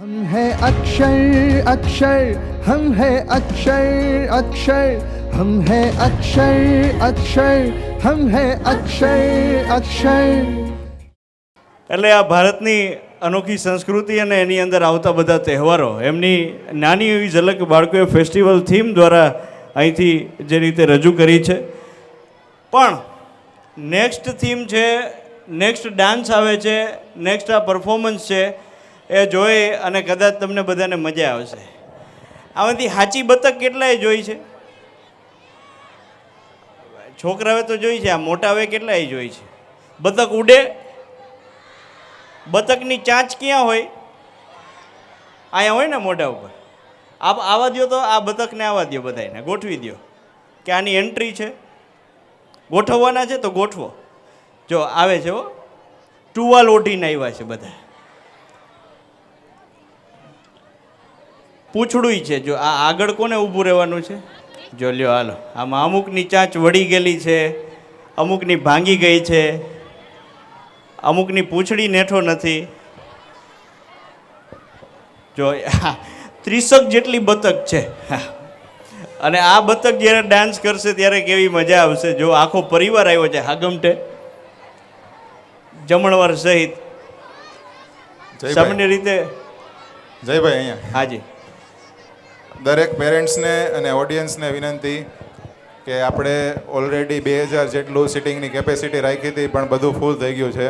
हम हैं अक्षर अक्षर, हम हैं अक्षर अक्षर, हम हैं अक्षर अक्षर, हम हैं अक्षर अक्षर. એટલે આ ભારતની અનોખી સંસ્કૃતિ અને એની અંદર આવતા બધા તહેવારો એમની નાની એવી ઝલક બાળકોએ ફેસ્ટિવલ થીમ દ્વારા અહીંથી જે રીતે રજૂ કરી છે. પણ નેક્સ્ટ થીમ છે, નેક્સ્ટ ડાન્સ આવે છે, નેક્સ્ટ આ પરફોર્મન્સ છે, એ જોઈ અને કદાચ તમને બધાને મજા આવશે. આમાંથી સાચી બતક કેટલાય જોઈ છે? છોકરાઓએ તો જોઈ છે, આ મોટાઓએ કેટલાય જોઈ છે? બતક ઉડે, બતકની ચાંચ ક્યાં હોય? અહીંયા હોય ને મોઢા ઉપર. આવા દો તો આ બતકને આવા દો, બધાને ગોઠવી દો કે આની એન્ટ્રી છે, ગોઠવવાના છે તો ગોઠવો. જો આવે છે, હો ટુવાલ ઓઢીને આવ્યા છે બધા. પૂછડું છે, જો આ આગળ કોને ઊભું રહેવાનું છે? જો લ્યો હાલો, આમાં અમુકની ચાંચ વળી ગયેલી છે, અમુકની ભાંગી ગઈ છે, અમુકની પૂંછડી નેઠો નથી. જો 30 જેટલી બતક છે. અને આ બતક જ્યારે ડાન્સ કરશે ત્યારે કેવી મજા આવશે. જો આખો પરિવાર આવ્યો છે હાગમટે, જમણવાર સહિત. સામાન્ય રીતે જયભાઈ અહીંયા હાજી દરેક પેરેન્ટ્સને અને ઓડિયન્સને વિનંતી કે આપણે ઓલરેડી 2000 જેટલું સિટિંગની કેપેસિટી રાખી હતી, પણ બધું ફૂલ થઈ ગયું છે.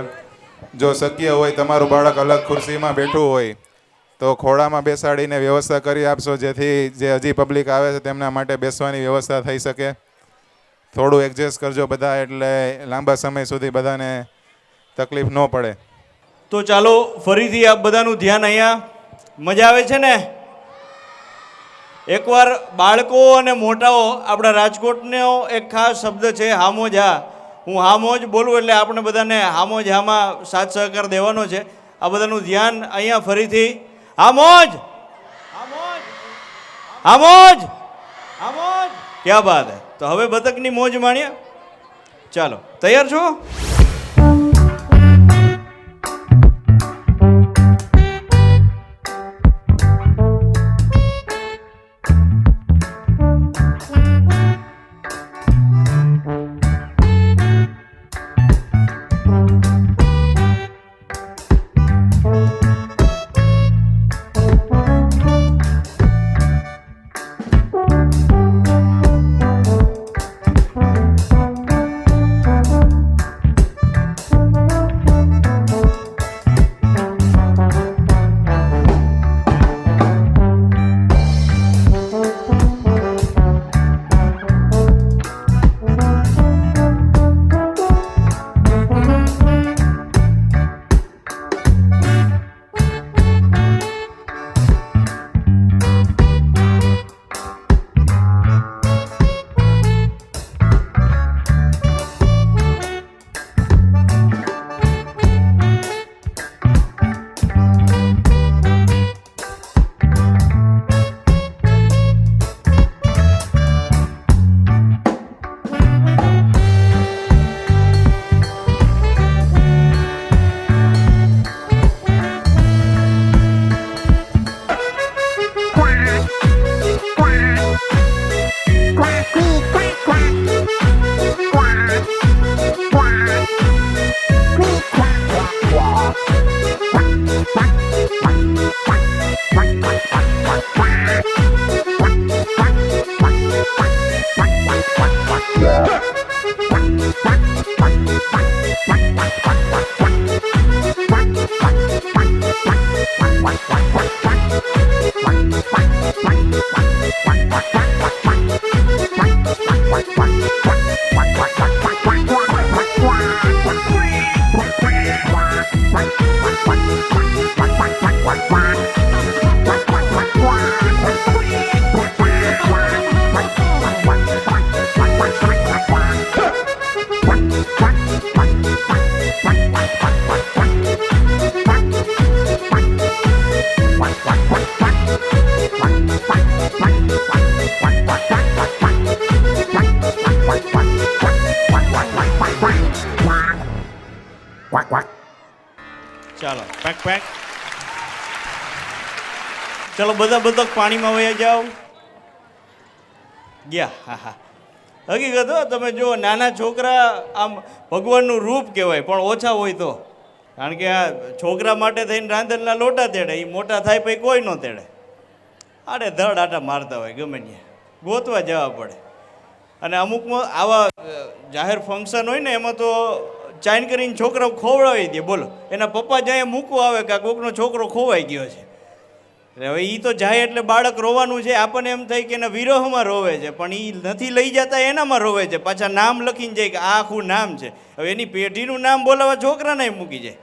જો શક્ય હોય તમારું બાળક અલગ ખુરશીમાં બેઠું હોય તો ખોળામાં બેસાડીને વ્યવસ્થા કરી આપશો, જેથી જે હજી પબ્લિક આવે છે તેમના માટે બેસવાની વ્યવસ્થા થઈ શકે. થોડું એડજસ્ટ કરજો બધા, એટલે લાંબા સમય સુધી બધાને તકલીફ ન પડે. તો ચાલો ફરીથી આપ બધાનું ધ્યાન અહીંયા. મજા આવે છે ને? એકવાર બાળકો અને મોટાઓ, આપણા રાજકોટનો એક ખાસ શબ્દ છે હામોજ હા. હું હામોજ બોલું એટલે આપણે બધાને હામોજ હામાં સાથ સહકાર દેવાનો છે. આ બધાનું ધ્યાન અહીંયા ફરીથી. હામોજ હામોજ હામોજ હામોજ, ક્યાં બાત હે. તો હવે બતકની મોજ માણીએ. ચાલો, તૈયાર છો? ચાલો પેક પેક. ચલો બધા બતક પાણીમાં વયા જાઓ. ગયા. હા હા, હકીકત હો. તમે જુઓ, નાના છોકરા આમ ભગવાનનું રૂપ કહેવાય, પણ ઓછા હોય તો. કારણ કે આ છોકરા માટે થઈને રાંધણના લોટા તેડે, એ મોટા થાય પછી કોઈ ન તેડે. આડે ધડ આટા મારતા હોય, ગમે ત્યાં ગોતવા જવા પડે. અને અમુકમાં આવા જાહેર ફંક્શન હોય ને, એમાં તો ચાઇન કરીને છોકરાઓ ખોવડાવી દે. બોલો, એના પપ્પા જાય મૂકવા આવે કે કોકનો છોકરો ખોવાઈ ગયો છે. એટલે હવે એ તો જાય એટલે બાળક રોવાનું છે. આપણને એમ થાય કે એના વિરહમાં રોવે છે, પણ એ નથી લઈ જતા એનામાં રોવે છે. પાછા નામ લખીને જાય કે આ આખું નામ છે. હવે એની પેઢીનું નામ બોલાવવા છોકરાને મૂકી જાય.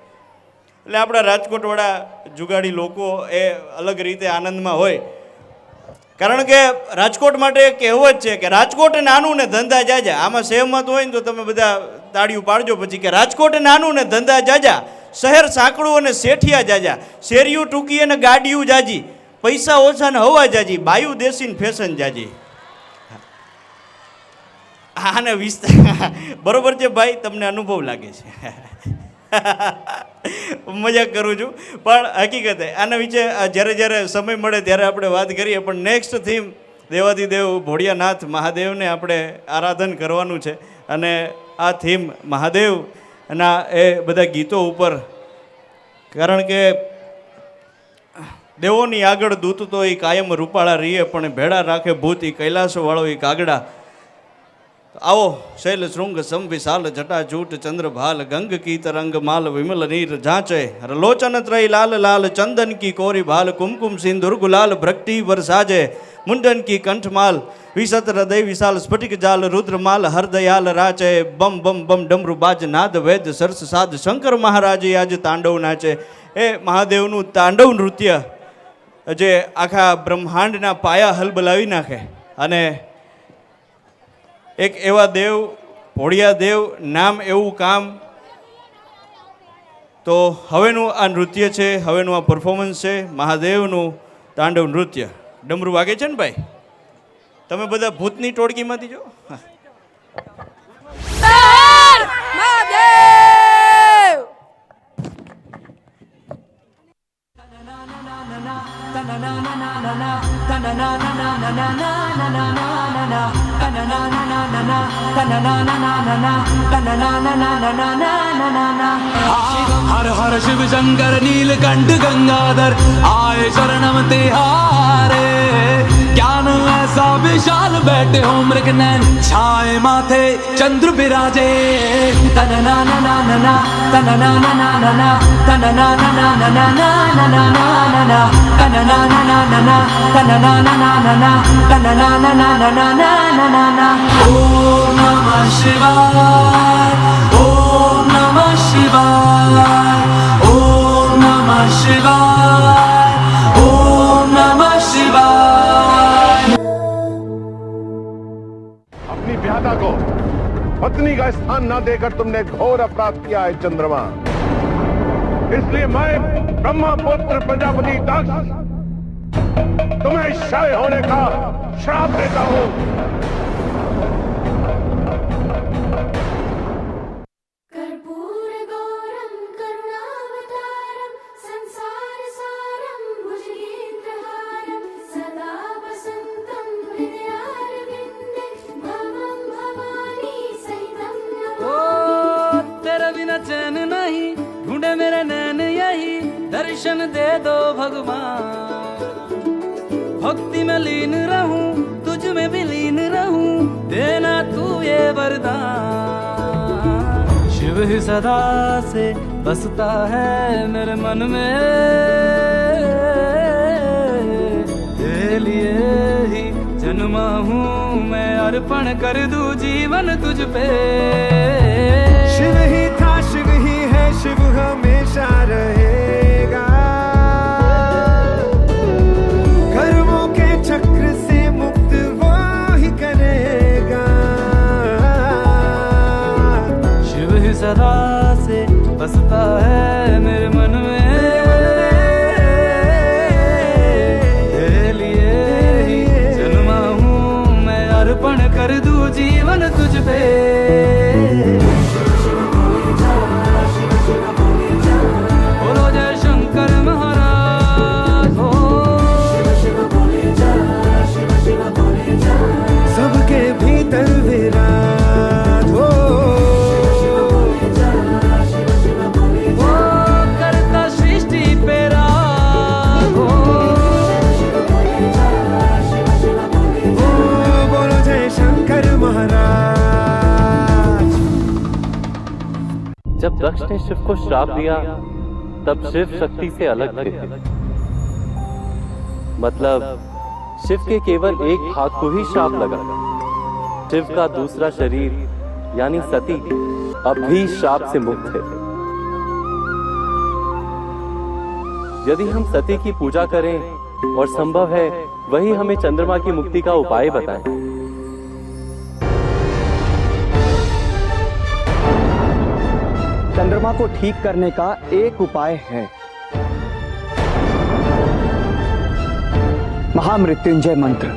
એટલે આપણા રાજકોટવાળા જુગાડી લોકો એ અલગ રીતે આનંદમાં હોય. કારણ કે રાજકોટ માટે કહેવત છે કે રાજકોટ નાનું ને ધંધા જાજા. આમાં સહેમત હોય ને તો તમે બધા તાળીઓ પાડજો પછી, કે રાજકોટ નાનું ને ધંધા જાજા, શહેર સાંકડું અને શેઠિયા જાજા, શેરીયું ટૂંકી અને ગાડીયું જાજી, પૈસા ઓછા ને હવા જાજી, બાયું દેશી ને ફેશન જાજી. આને વિસ્તાર બરોબર છે ભાઈ, તમને અનુભવ લાગે છે. મજાક કરું છું, પણ હકીકતે આના વિશે જ્યારે જ્યારે સમય મળે ત્યારે આપણે વાત કરીએ. પણ નેક્સ્ટ થીમ દેવાધિદેવ ભોળિયાનાથ મહાદેવને આપણે આરાધન કરવાનું છે. અને આ થીમ મહાદેવના એ બધા ગીતો ઉપર, કારણ કે દેવોની આગળ દૂત તો એ કાયમ રૂપાળા રહીએ, પણ ભેળા રાખે ભૂત એ કૈલાસવાળો એ કાગડા. આવો શૈલ શૃંગ સમ વિશાલ જટાજૂટ ચંદ્રભાલ, ગંગ કી તરંગ માલ વિમલ નીર ઝાંચે, લોચન ત્રય લાલ લાલ ચંદન કી કોરી ભાલ, કુમકુમ સિંદુર ગુલાલ ભ્રકટી વરસાજે, મુંડન કી કંઠમાલ વિસત હૃદય વિશાલ, સ્ફટિક જાલ રુદ્રમાલ હરદયાલ રાચે, બમ બમ બમ ડમરુ બાજ નાદ વેદ સરસ સાદ, શંકર મહારાજે આજ તાંડવ નાચે. એ મહાદેવનું તાંડવ નૃત્ય જે આખા બ્રહ્માંડના પાયા હલબલાવી નાખે. અને એક એવા દેવ, ભોળિયા દેવ નામ એવું કામ. તો હવેનું આ નૃત્ય છે, હવેનું આ પરફોર્મન્સ છે મહાદેવનું તાંડવ નૃત્ય. ડમરું વાગે છે ને ભાઈ? તમે બધા ભૂતની ટોળકીમાંથી જો. हर हर शिव शंकर नीलकंठ गंगाधर आए शरणम तिहारे, ज्ञान ऐसा विशाल बैठे हो मृग नैन छाए माथे चंद्र विराजे, तनना नना नना तनना नना नना तनना नना नना नना नना तनना नना नना तनना नना नना तनना नना नना नना. ओम नमः शिवाय, ओम नमः शिवाय, ओम नमः शिवाय, ओम नमः शिवाय. अपनी व्यादा को पत्नी का स्थान न देकर तुमने घोर अपराध किया है चंद्रमा. इसलिए मैं ब्रह्मा पुत्र प्रजापति दक्ष तुम्हें क्षय होने का श्राप देता हूं. कर्पूरगौरं करुणावतारं संसारसारं भुजगेन्द्रहारं सदा वसन्तं हृदयारविन्दे भवं भवानी सहितं ओ तेरा बिना चैन नहीं, ढूंढे मेरे नैन यही, दर्शन दे दो भगवान. भक्ति में लीन रहूं, तुझ में भी लीन रहूं, देना तू ये वरदान. शिव ही सदा से बसता है मेरे मन में, तेरे लिए ही जन्मा हूँ मैं, अर्पण कर दूं जीवन तुझ पे. शिव ही था, शिव ही है, शिव हमेशा रहेगा. कर्मों के चक्र से मुक्त वो ही करेगा. शिव ही सदा से बसता है मेरे मन में, तेरे लिए ही जन्मा हूँ मैं, अर्पण कर दूं जीवन तुझ पे. बोलो दक्ष ने शिव को श्राप दिया तब शिव शक्ति से अलग थे। मतलब शिव के केवल एक भाग को ही श्राप लगा। शिव का दूसरा शरीर यानी सती अब भी श्राप से मुक्त है। यदि हम सती की पूजा करें और संभव है वही हमें चंद्रमा की मुक्ति का उपाय बताएं। चंद्रमा को ठीक करने का एक उपाय है, महामृत्युंजय मंत्र।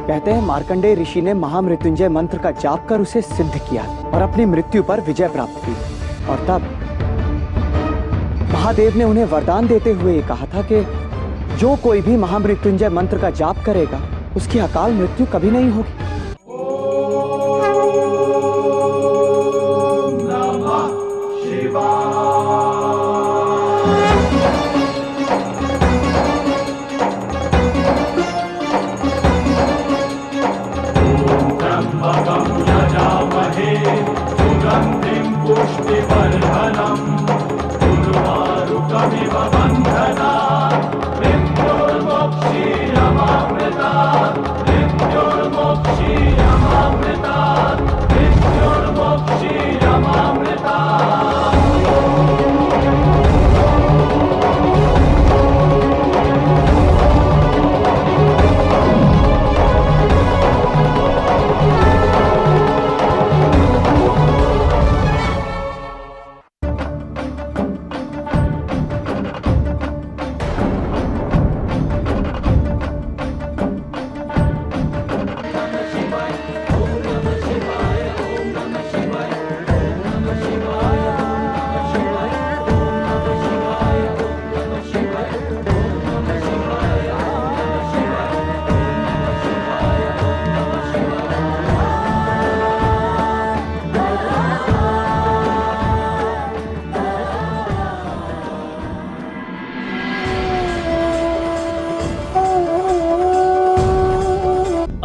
कहते हैं मार्कंडेय ऋषि ने महामृत्युंजय मंत्र का जाप कर उसे सिद्ध किया और अपनी मृत्यु पर विजय प्राप्त की। और तब महादेव ने उन्हें वरदान देते हुए कहा था कि जो कोई भी महामृत्युंजय मंत्र का जाप करेगा उसकी अकाल मृत्यु कभी नहीं होगी।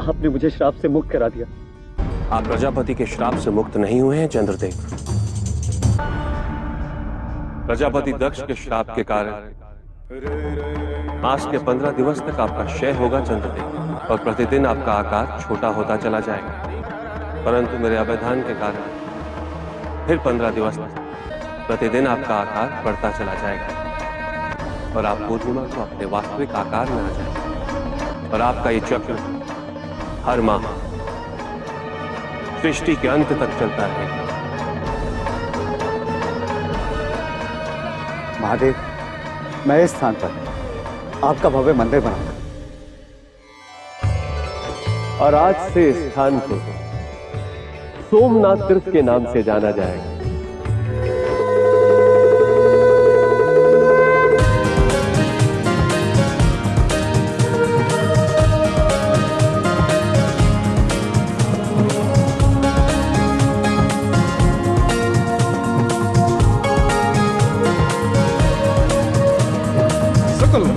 आपने मुझे श्राप से मुक्त करा दिया। आप प्रजापति के श्राप से मुक्त नहीं हुए हैं चंद्रदेव। प्रजापति दक्ष के श्राप के कारण आज के 15 दिवस तक आपका क्षय होगा चंद्रदेव, और प्रतिदिन आपका आकार छोटा होता चला जाएगा। परंतु मेरे अवधान के कारण फिर 15 दिवस तक प्रतिदिन आपका आकार बढ़ता चला जाएगा और आप पूर्णिमा को अपने वास्तविक आकार में आ जाएंगे। और आपका ये चक्र हर माह सृष्टि के अंत तक चलता रहेगा। महादेव, मैं इस स्थान पर आपका भव्य मंदिर बनाऊंगा और आज से इस स्थान को सोमनाथ तीर्थ के नाम से जाना जाएगा।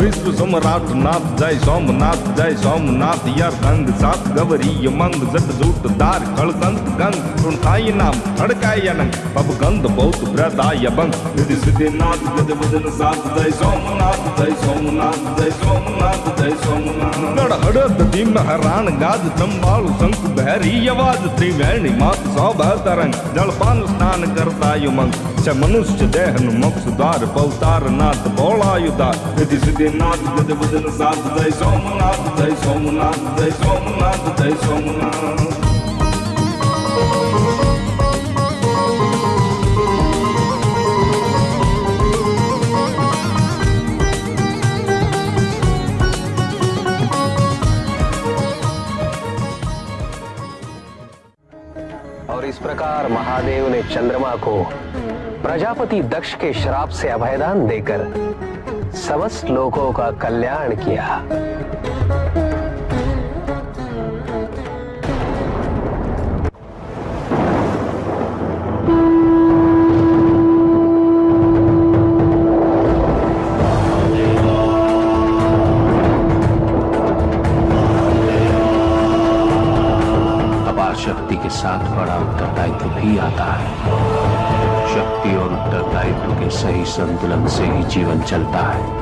विश्व सम्राट नाथ जय सोमनाथ यार रंग सात गवरी मंग जट जूट दार कलकंत गंग सुनताई नाम खड़काय अनंग पब गंध बहुत ब्रदाय बंग निधि सिद्धि नाथ गद वदन सात जय सोमनाथ जय सोमनाथ जय सोमनाथ जय सोमनाथ गढ़ हड़द दिम हरान गाज चंबाल शंख भैरी आवाज त्रिवेणी मात सौभा तरंग जलपान स्नान करताय मंग च मनुष्य देहन मोक्ष द्वार पवतार नाथ बोलायुदार निधि सिद्धि नाथ गद वदन सात जय सोमनाथ जय सोमनाथ जय सोमनाथ जय सोमनाथ। और इस प्रकार महादेव ने चंद्रमा को प्रजापति दक्ष के श्राप से अभयदान देकर समस्त लोगों का कल्याण किया। अपार शक्ति के साथ बड़ा उत्तरदायित्व भी आता है। शक्ति और उत्तरदायित्व के सही संतुलन से ही जीवन चलता है।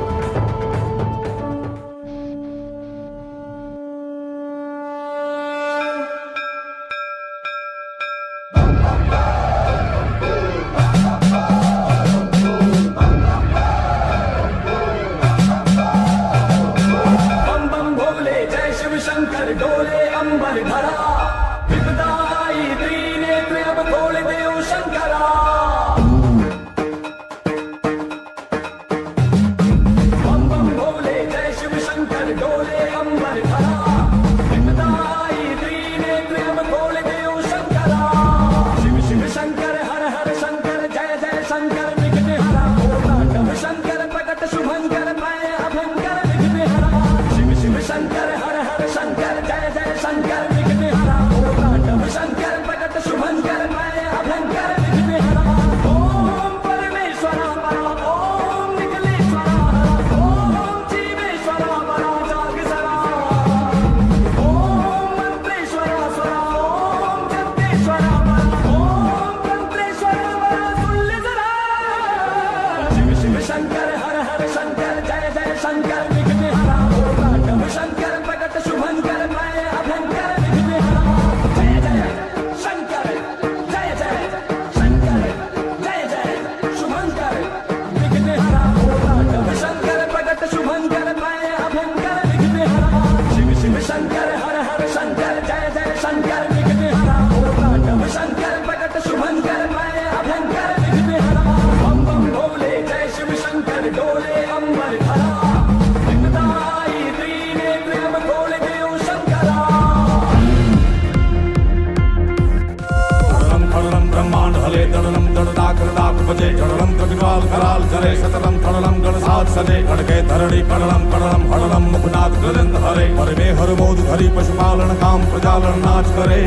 पशुपालन काम प्रजालन नाच करे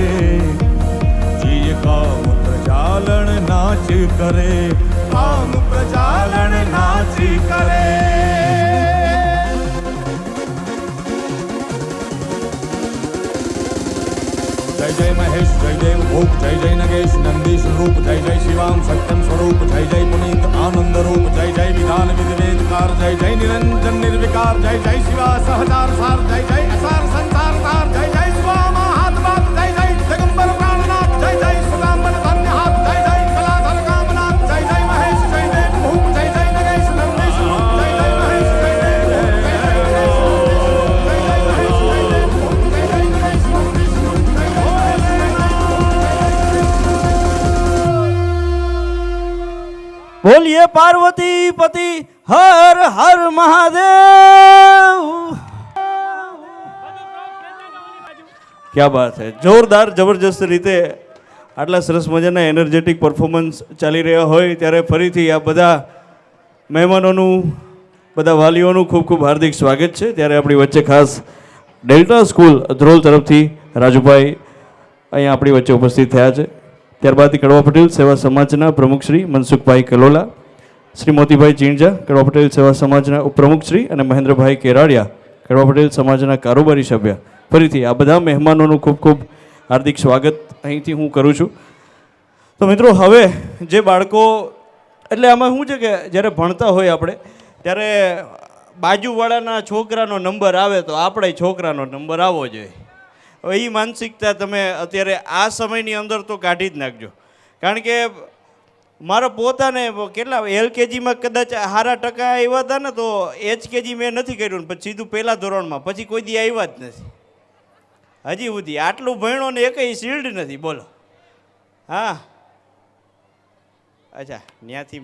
जी काम प्रजालन नाच करे काम प्रजालन नाच करे। जय जय महेश जय जय भूप जय जय नगेश नंदीश रूप जय जय शिवाम सत्यम स्वरूप जय जय पुनीत आनंद रूप जय जय विधान विवेदकार जय जय निरंजन निर्विकार जय जय शिवा सहजार सार जय जय असार संसार तार जय जय शिवा महात्मात जय जय दिगंबर प्राणनाथ जय जय सुदामन धन्य हाथ जय जय कलाधर कामनाथ जय जय महेश जय जय भूप जय जय नगेश नंदीश रूप जय जय महेश जय जय भूप जय जय नगेश जय जय महेश जय जय भूप जय जय नगेश नंदीश रूप जय जय बोलिए पार्वती पति हर हर महादेव। क्या बात है, જોરદાર જબરજસ્ત રીતે આટલા સરસ મજાના એનર્જેટિક પરફોર્મન્સ ચાલી રહ્યા હોય ત્યારે ફરીથી આ બધા મહેમાનોનું બધા વાલીઓનું ખૂબ ખૂબ હાર્દિક સ્વાગત છે। ત્યારે આપણી વચ્ચે ખાસ ડેલ્ટા સ્કૂલ ધ્રોલ તરફથી રાજુભાઈ અહીંયા આપણી વચ્ચે ઉપસ્થિત થયા છે। ત્યારબાદ કડવા પટેલ સેવા સમાજના પ્રમુખ શ્રી મનસુખભાઈ કલોલા, શ્રી મોતીભાઈ ચીંજા કડવા પટેલ સેવા સમાજના ઉપપ્રમુખ શ્રી અને મહેન્દ્રભાઈ કેરાડિયા કડવા પટેલ સમાજના કારોબારી સભ્ય, ફરીથી આ બધા મહેમાનોનું ખૂબ ખૂબ હાર્દિક સ્વાગત અહીંથી હું કરું છું। તો મિત્રો, હવે જે બાળકો એટલે આમાં શું છે કે જ્યારે ભણતા હોય આપણે ત્યારે બાજુવાળાના છોકરાનો નંબર આવે તો આપણે છોકરાનો નંબર આવવો જોઈએ। હવે એ માનસિકતા તમે અત્યારે આ સમયની અંદર તો કાઢી જ નાખજો, કારણ કે મારા પોતાને કેટલા LKGમાં કદાચ સારા ટકા આવ્યા હતા ને તો HKG મેં નથી કર્યું, પછી સીધું પહેલાં ધોરણમાં, પછી કોઈ દી આવ્યા જ નથી હજી સુધી। આટલું ભણ્યો ને એકય શિલ્ડ નથી, બોલો। હા, અચ્છા, ત્યાંથી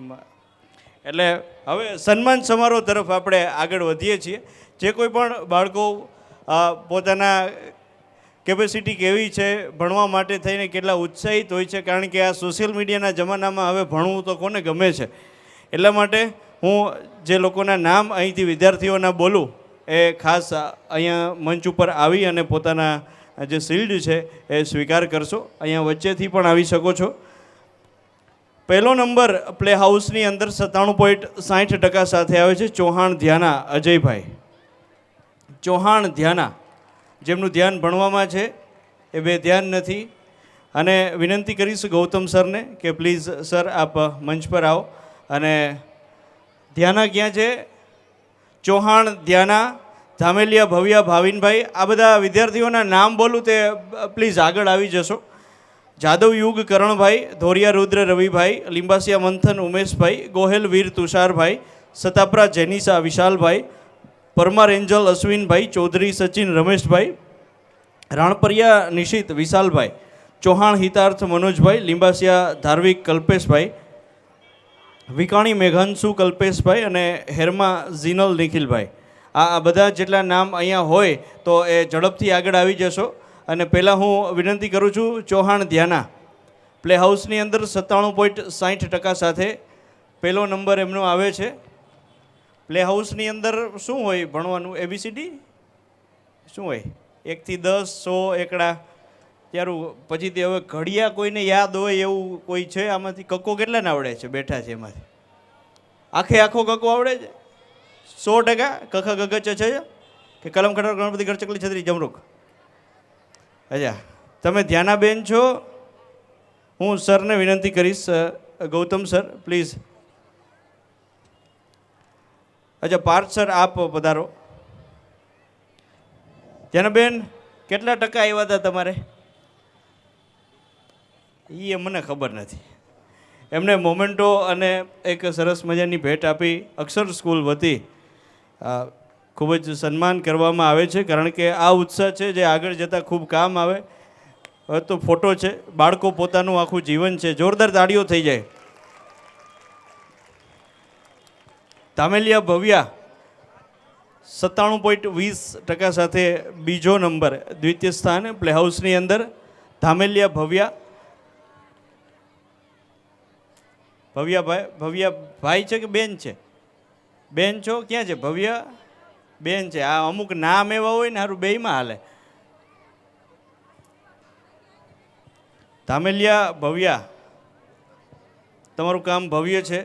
એટલે હવે સન્માન સમારોહ તરફ આપણે આગળ વધીએ છીએ। જે કોઈ પણ બાળકો પોતાના કેપેસિટી કેવી છે, ભણવા માટે થઈને કેટલા ઉત્સાહિત હોય છે, કારણ કે આ સોશિયલ મીડિયાના જમાનામાં હવે ભણવું તો કોને ગમે છે। એટલા માટે હું જે લોકોના નામ અહીંથી વિદ્યાર્થીઓના બોલું એ ખાસ અહીંયા મંચ ઉપર આવી અને પોતાના જે શિલ્ડ છે એ સ્વીકાર કરશો। અહીંયા વચ્ચેથી પણ આવી શકો છો। પહેલો નંબર પ્લે હાઉસની અંદર 97.60% સાથે આવે છે ચૌહાણ ધ્યાના અજયભાઈ। ચૌહાણ ધ્યાના, જેમનું ધ્યાન ભણવામાં છે, એ બે ધ્યાન નથી, અને વિનંતી કરીશ ગૌતમ સરને કે પ્લીઝ સર આપ મંચ પર આવો. અને ધ્યાના ક્યાં છે? ચૌહાણ ધ્યાના, ધામેલિયા ભવ્યા, ભાવિનભાઈ, આ બધા વિદ્યાર્થીઓના નામ બોલું તે પ્લીઝ આગળ આવી જશો. જાદવ યુગ કરણભાઈ, ધોરિયા રુદ્ર રવિભાઈ, લિંબાસિયા મંથન ઉમેશભાઈ, ગોહેલ વીર તુષારભાઈ, સતાપરા જેનિસા વિશાલભાઈ, પરમાર એન્જલ અશ્વિનભાઈ, ચૌધરી સચિન રમેશભાઈ, રાણપરિયા નિશિત વિશાલભાઈ, ચૌહાણ હિતાર્થ મનોજભાઈ, લિંબાસિયા ધાર્વિક કલ્પેશભાઈ, વિકાણી મેઘાંશુ કલ્પેશભાઈ અને હેરમા ઝીનલ નિખિલભાઈ. આ બધા જેટલા નામ અહીંયા હોય તો એ ઝડપથી આગળ આવી જશો. અને પહેલાં હું વિનંતી કરું છું ચૌહાણ ધ્યાના પ્લે હાઉસની અંદર 97.60% સાથે પહેલો નંબર એમનો આવે છે. પ્લે હાઉસની અંદર શું હોય ભણવાનું? ABCD શું હોય? 1 થી 10, 100, એકડા ત્યારું. પછીથી હવે ઘડિયા કોઈને યાદ હોય એવું કોઈ છે આમાંથી? કક્કો કેટલાને આવડે છે બેઠા છે એમાંથી? આખો કક્કો આવડે છે? 100%? કખ ગગ ચ છે કે કલમ ખટાર ગણપતિ ઘર ચકલી છત્રી જમરૂક? અચ્છા, તમે ધ્યાનાબેન છો. હું સરને વિનંતી કરીશ, ગૌતમ સર પ્લીઝ. અચ્છા, પાર્થ સર આપ પધારો. ધ્યાનાબેન કેટલા ટકા આવ્યા હતા તમારે? એ મને ખબર નથી. એમને મોમેન્ટો અને એક સરસ મજાની ભેટ આપી અક્ષર સ્કૂલ વતી ખૂબ જ સન્માન કરવામાં આવે છે. કારણ કે આ ઉત્સાહ છે જે આગળ જતાં ખૂબ કામ આવે. હવે તો ફોટો છે, બાળકો પોતાનું આખું જીવન છે. જોરદાર તાળીઓ થઈ જાય. ધામેલિયા ભવ્યા 97.20% સાથે બીજો નંબર, દ્વિતીય સ્થાન પ્લે હાઉસની અંદર. ધામેલિયા ભવ્યા ભાઈ છે કે બેન છે? બેન છો? ક્યાં છે ભવ્યા? બેન છે. આ અમુક નામ એવા હોય ને સારું બેયમાં હાલે. ધામેલિયા ભવ્યા, તમારું કામ ભવ્ય છે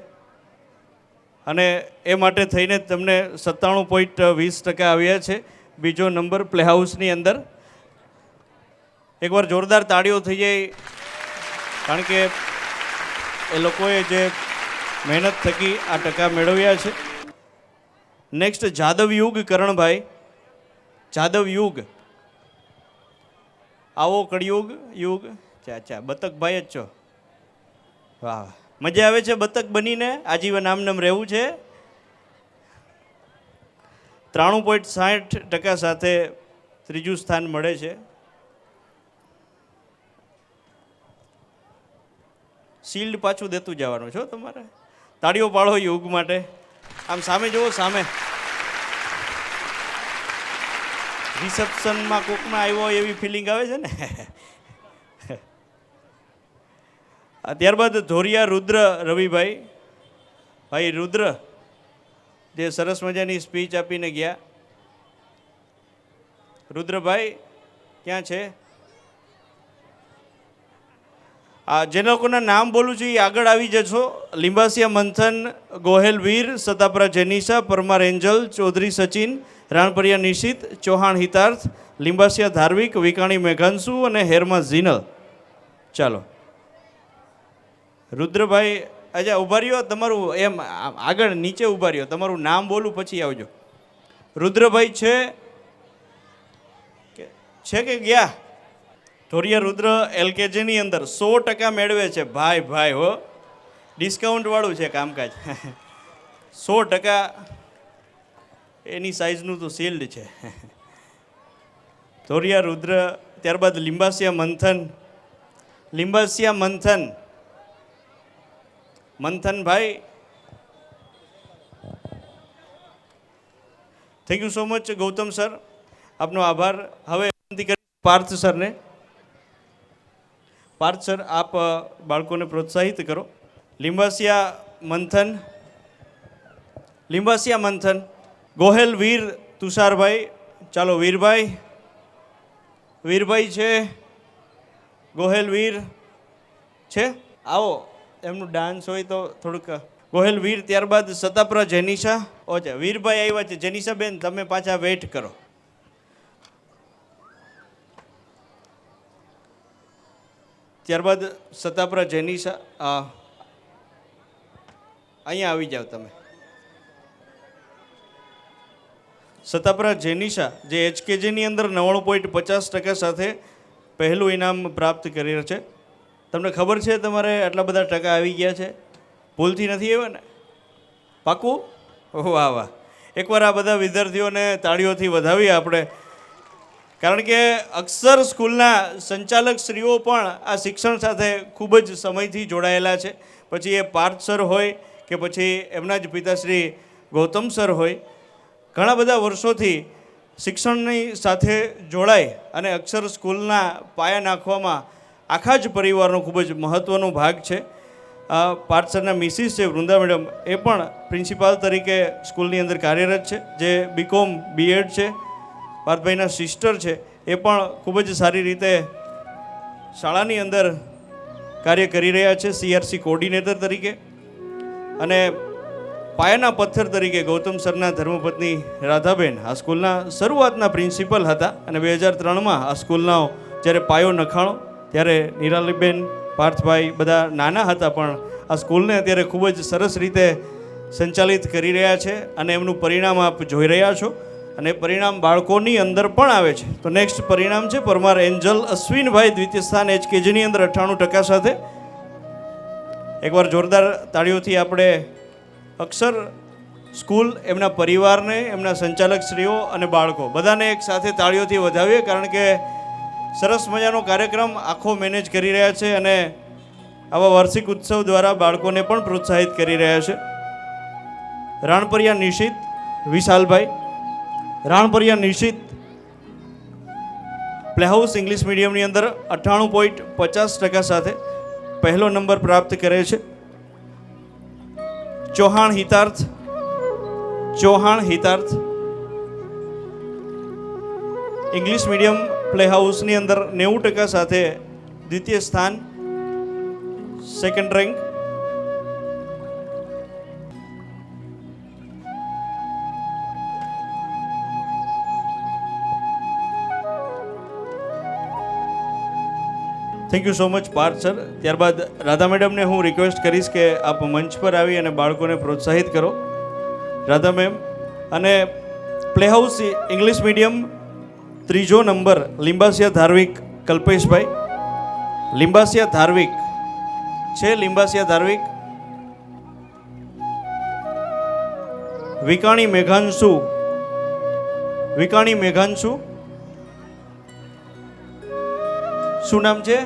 અને એ માટે થઈને તમને 97.20% આવ્યા છે. બીજો નંબર પ્લે હાઉસની અંદર. એકવાર જોરદાર તાળીઓ થઈ જાય, કારણ કે એ લોકોએ જે મહેનત થકી આ ટકા મેળવ્યા છે. નેક્સ્ટ જાદવ યુગ કરણભાઈ. જાદવ યુગ, આવો કળિયુગ યુગ. ચા બતકભાઈ જ છો? વાહ, મજા આવે છે બતક બનીને. આજીવન આમનામ રહેવું છે. 93.60% સાથે ત્રીજું સ્થાન મળે છે. શિલ્ડ પાછું દેતું જવાનું છો તમારે. તાળીઓ પાડો યુગ માટે. આમ સામે જુઓ, સામે. રિસેપ્શનમાં કોકમાં આવ્યો એવી ફિલિંગ આવે છે ને. ત્યારબાદ ધોરિયા રુદ્ર રવિભાઈ. ભાઈ રુદ્ર જે સરસ મજાની સ્પીચ આપીને ગયા. રુદ્રભાઈ ક્યાં છે? જે લોકોના નામ બોલું છું એ આગળ આવી જશો. લિંબાસિયા મંથન, ગોહેલ વીર, સતાપરા જેનિસા, પરમાર એન્જલ, ચૌધરી સચિન, રાણપરિયા નિશિત, ચૌહાણ હિતાર્થ, લિંબાસિયા ધાર્વિક, વિકાણી મેઘાંશુ અને હેરમા ઝીનલ. ચાલો રુદ્રભાઈ, અચ્છા ઊભા રહ્યો. તમારું એમ આગળ નીચે ઊભા રહ્યો. તમારું નામ બોલું પછી આવજો. રુદ્રભાઈ છે કે ગયા? ધોરિયા રુદ્ર LKGની અંદર 100% મેળવે છે. ભાઈ હો, ડિસ્કાઉન્ટવાળું છે કામકાજ. 100% એની સાઇઝનું તો શિલ્ડ છે. ધોરિયા રુદ્ર. ત્યારબાદ લિંબાસિયા મંથન. મંથનભાઈ, thank you so much Gautam sir, આપનો આભાર. હવે વિનંતી કરી પાર્થ સરને. પાર્થ સર આપ બાળકોને પ્રોત્સાહિત કરો. લિંબાસિયા મંથન, ગોહેલ વીર તુષારભાઈ. ચાલો વીરભાઈ છે? ગોહેલ વીર છે? આવો, એમનું ડાન્સ હોય તો થોડુંક. ગોહેલ વીર. ત્યારબાદ સતાપરા જેનિસા. ઓછા, વીરભાઈ આવ્યા છે. જેનિસા બેન તમે પાછા વેઇટ કરો. ત્યારબાદ સતાપરા જેનિશા, અહીંયા આવી જાઓ તમે. સતાપરા જેનિશા જે HKGની અંદર 99.50% સાથે પહેલું ઇનામ પ્રાપ્ત કરી રહ્યો છે. તમને ખબર છે તમારે આટલા બધા ટકા આવી ગયા છે? ભૂલથી નથી આવ્યા ને? પાકું? વાહ વાહ. એકવાર આ બધા વિદ્યાર્થીઓને તાળીઓથી વધાવીએ આપણે, કારણ કે અક્ષર સ્કૂલના સંચાલક શ્રીઓ પણ આ શિક્ષણ સાથે ખૂબ જ સમયથી જોડાયેલા છે. પછી એ પાર્થ સર હોય કે પછી એમના જ પિતાશ્રી ગૌતમ સર હોય, ઘણા બધા વર્ષોથી શિક્ષણની સાથે જોડાઈ અને અક્ષર સ્કૂલના પાયા નાખવામાં આખા જ પરિવારનો ખૂબ જ મહત્ત્વનો ભાગ છે. પાર્થ સરના મિસિસ છે વૃંદા મેડમ, એ પણ પ્રિન્સિપાલ તરીકે સ્કૂલની અંદર કાર્યરત છે, જે BCom B.Ed છે. પાર્થભાઈના સિસ્ટર છે, એ પણ ખૂબ જ સારી રીતે શાળાની અંદર કાર્ય કરી રહ્યા છે CRC કોર્ડિનેટર તરીકે. અને પાયાના પથ્થર તરીકે ગૌતમ સરના ધર્મપત્ની રાધાબેન આ સ્કૂલના શરૂઆતના પ્રિન્સિપલ હતા. અને 2003માં આ સ્કૂલનો જ્યારે પાયો નખાણો ત્યારે નિરાલીબેન, પાર્થભાઈ બધા નાના હતા, પણ આ સ્કૂલને અત્યારે ખૂબ જ સરસ રીતે સંચાલિત કરી રહ્યા છે અને એમનું પરિણામ આપ જોઈ રહ્યા છો. અને પરિણામ બાળકોની અંદર પણ આવે છે. તો નેક્સ્ટ પરિણામ છે પરમાર એન્જલ અશ્વિનભાઈ, દ્વિતીય સ્થાન HKGની અંદર 98% સાથે. એકવાર જોરદાર તાળીઓથી આપણે અક્ષર સ્કૂલ, એમના પરિવારને, એમના સંચાલક શ્રીઓ અને બાળકો બધાને એક સાથે તાળીઓથી વધાવીએ, કારણ કે સરસ મજાનો કાર્યક્રમ આખો મેનેજ કરી રહ્યા છે અને આવા વાર્ષિક ઉત્સવ દ્વારા બાળકોને પણ પ્રોત્સાહિત કરી રહ્યા છે. રાણપરિયા નિશિત વિશાલભાઈ, રાણપરિયા નિશિત પ્લેહાઉસ ઇંગ્લિશ મીડિયમની અંદર 98.50% સાથે પહેલો નંબર પ્રાપ્ત કરે છે. ચૌહાણ હિતાર્થ ઇંગ્લિશ મીડિયમ પ્લેહાઉસની અંદર 90% સાથે દ્વિતીય સ્થાન, second rank. Thank you so much Parth sir. ત્યારબાદ રાધા મેડમને હું રિક્વેસ્ટ કરીશ કે આપ મંચ પર આવી અને બાળકોને પ્રોત્સાહિત કરો. રાધા મેમ. અને પ્લેહાઉસ ઇંગ્લિશ મીડિયમ ત્રીજો નંબર લિંબાસિયા ધાર્વિક કલ્પેશભાઈ. લિંબાસિયા ધાર્વિક છે, લિંબાસિયા ધાર્વિક. વિકાણી મેઘાંશુ, શું નામ છે?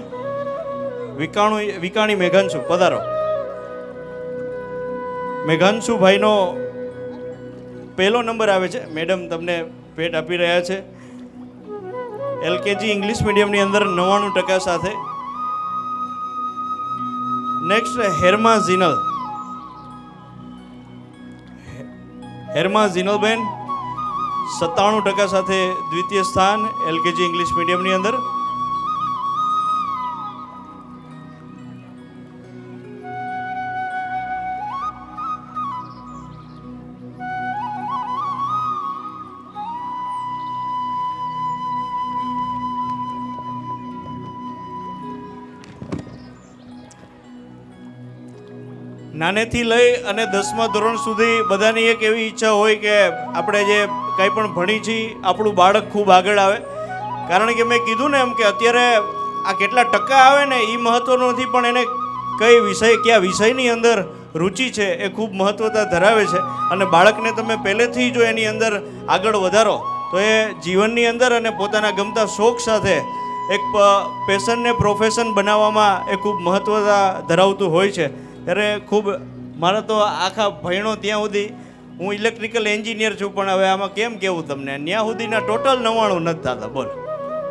વિકાણી મેઘાંશુ, પધારો. મેઘાંશુભાઈનો પહેલો નંબર આવે છે. મેડમ તમને ભેટ આપી રહ્યા છે. LKG ઇંગ્લિશ મીડિયમની અંદર 99% સાથે. નેક્સ્ટ હેરમા ઝીનલબેન 97% સાથે દ્વિતીય સ્થાન LKG ઇંગ્લિશ મીડિયમની અંદર. નાનેથી લઈ અને 10મા ધોરણ સુધી બધાની એક એવી ઈચ્છા હોય કે આપણે જે કંઈ પણ ભણી છીએ આપણું બાળક ખૂબ આગળ આવે. કારણ કે મેં કીધું ને એમ કે અત્યારે આ કેટલા ટકા આવે ને એ મહત્ત્વનું નથી, પણ એને કયા વિષયની અંદર રુચિ છે એ ખૂબ મહત્ત્વતા ધરાવે છે. અને બાળકને તમે પહેલેથી જો એની અંદર આગળ વધારો તો એ જીવનની અંદર અને પોતાના ગમતા શોખ સાથે એક પેશનને પ્રોફેશન બનાવવામાં એ ખૂબ મહત્ત્વતા ધરાવતું હોય છે. ત્યારે ખૂબ મારે તો આખા ભણ્યો ત્યાં સુધી, હું ઇલેક્ટ્રિકલ એન્જિનિયર છું, પણ હવે આમાં કેમ કહેવું તમને, ત્યાં સુધીના ટોટલ 99 નથી થતા. બોલ,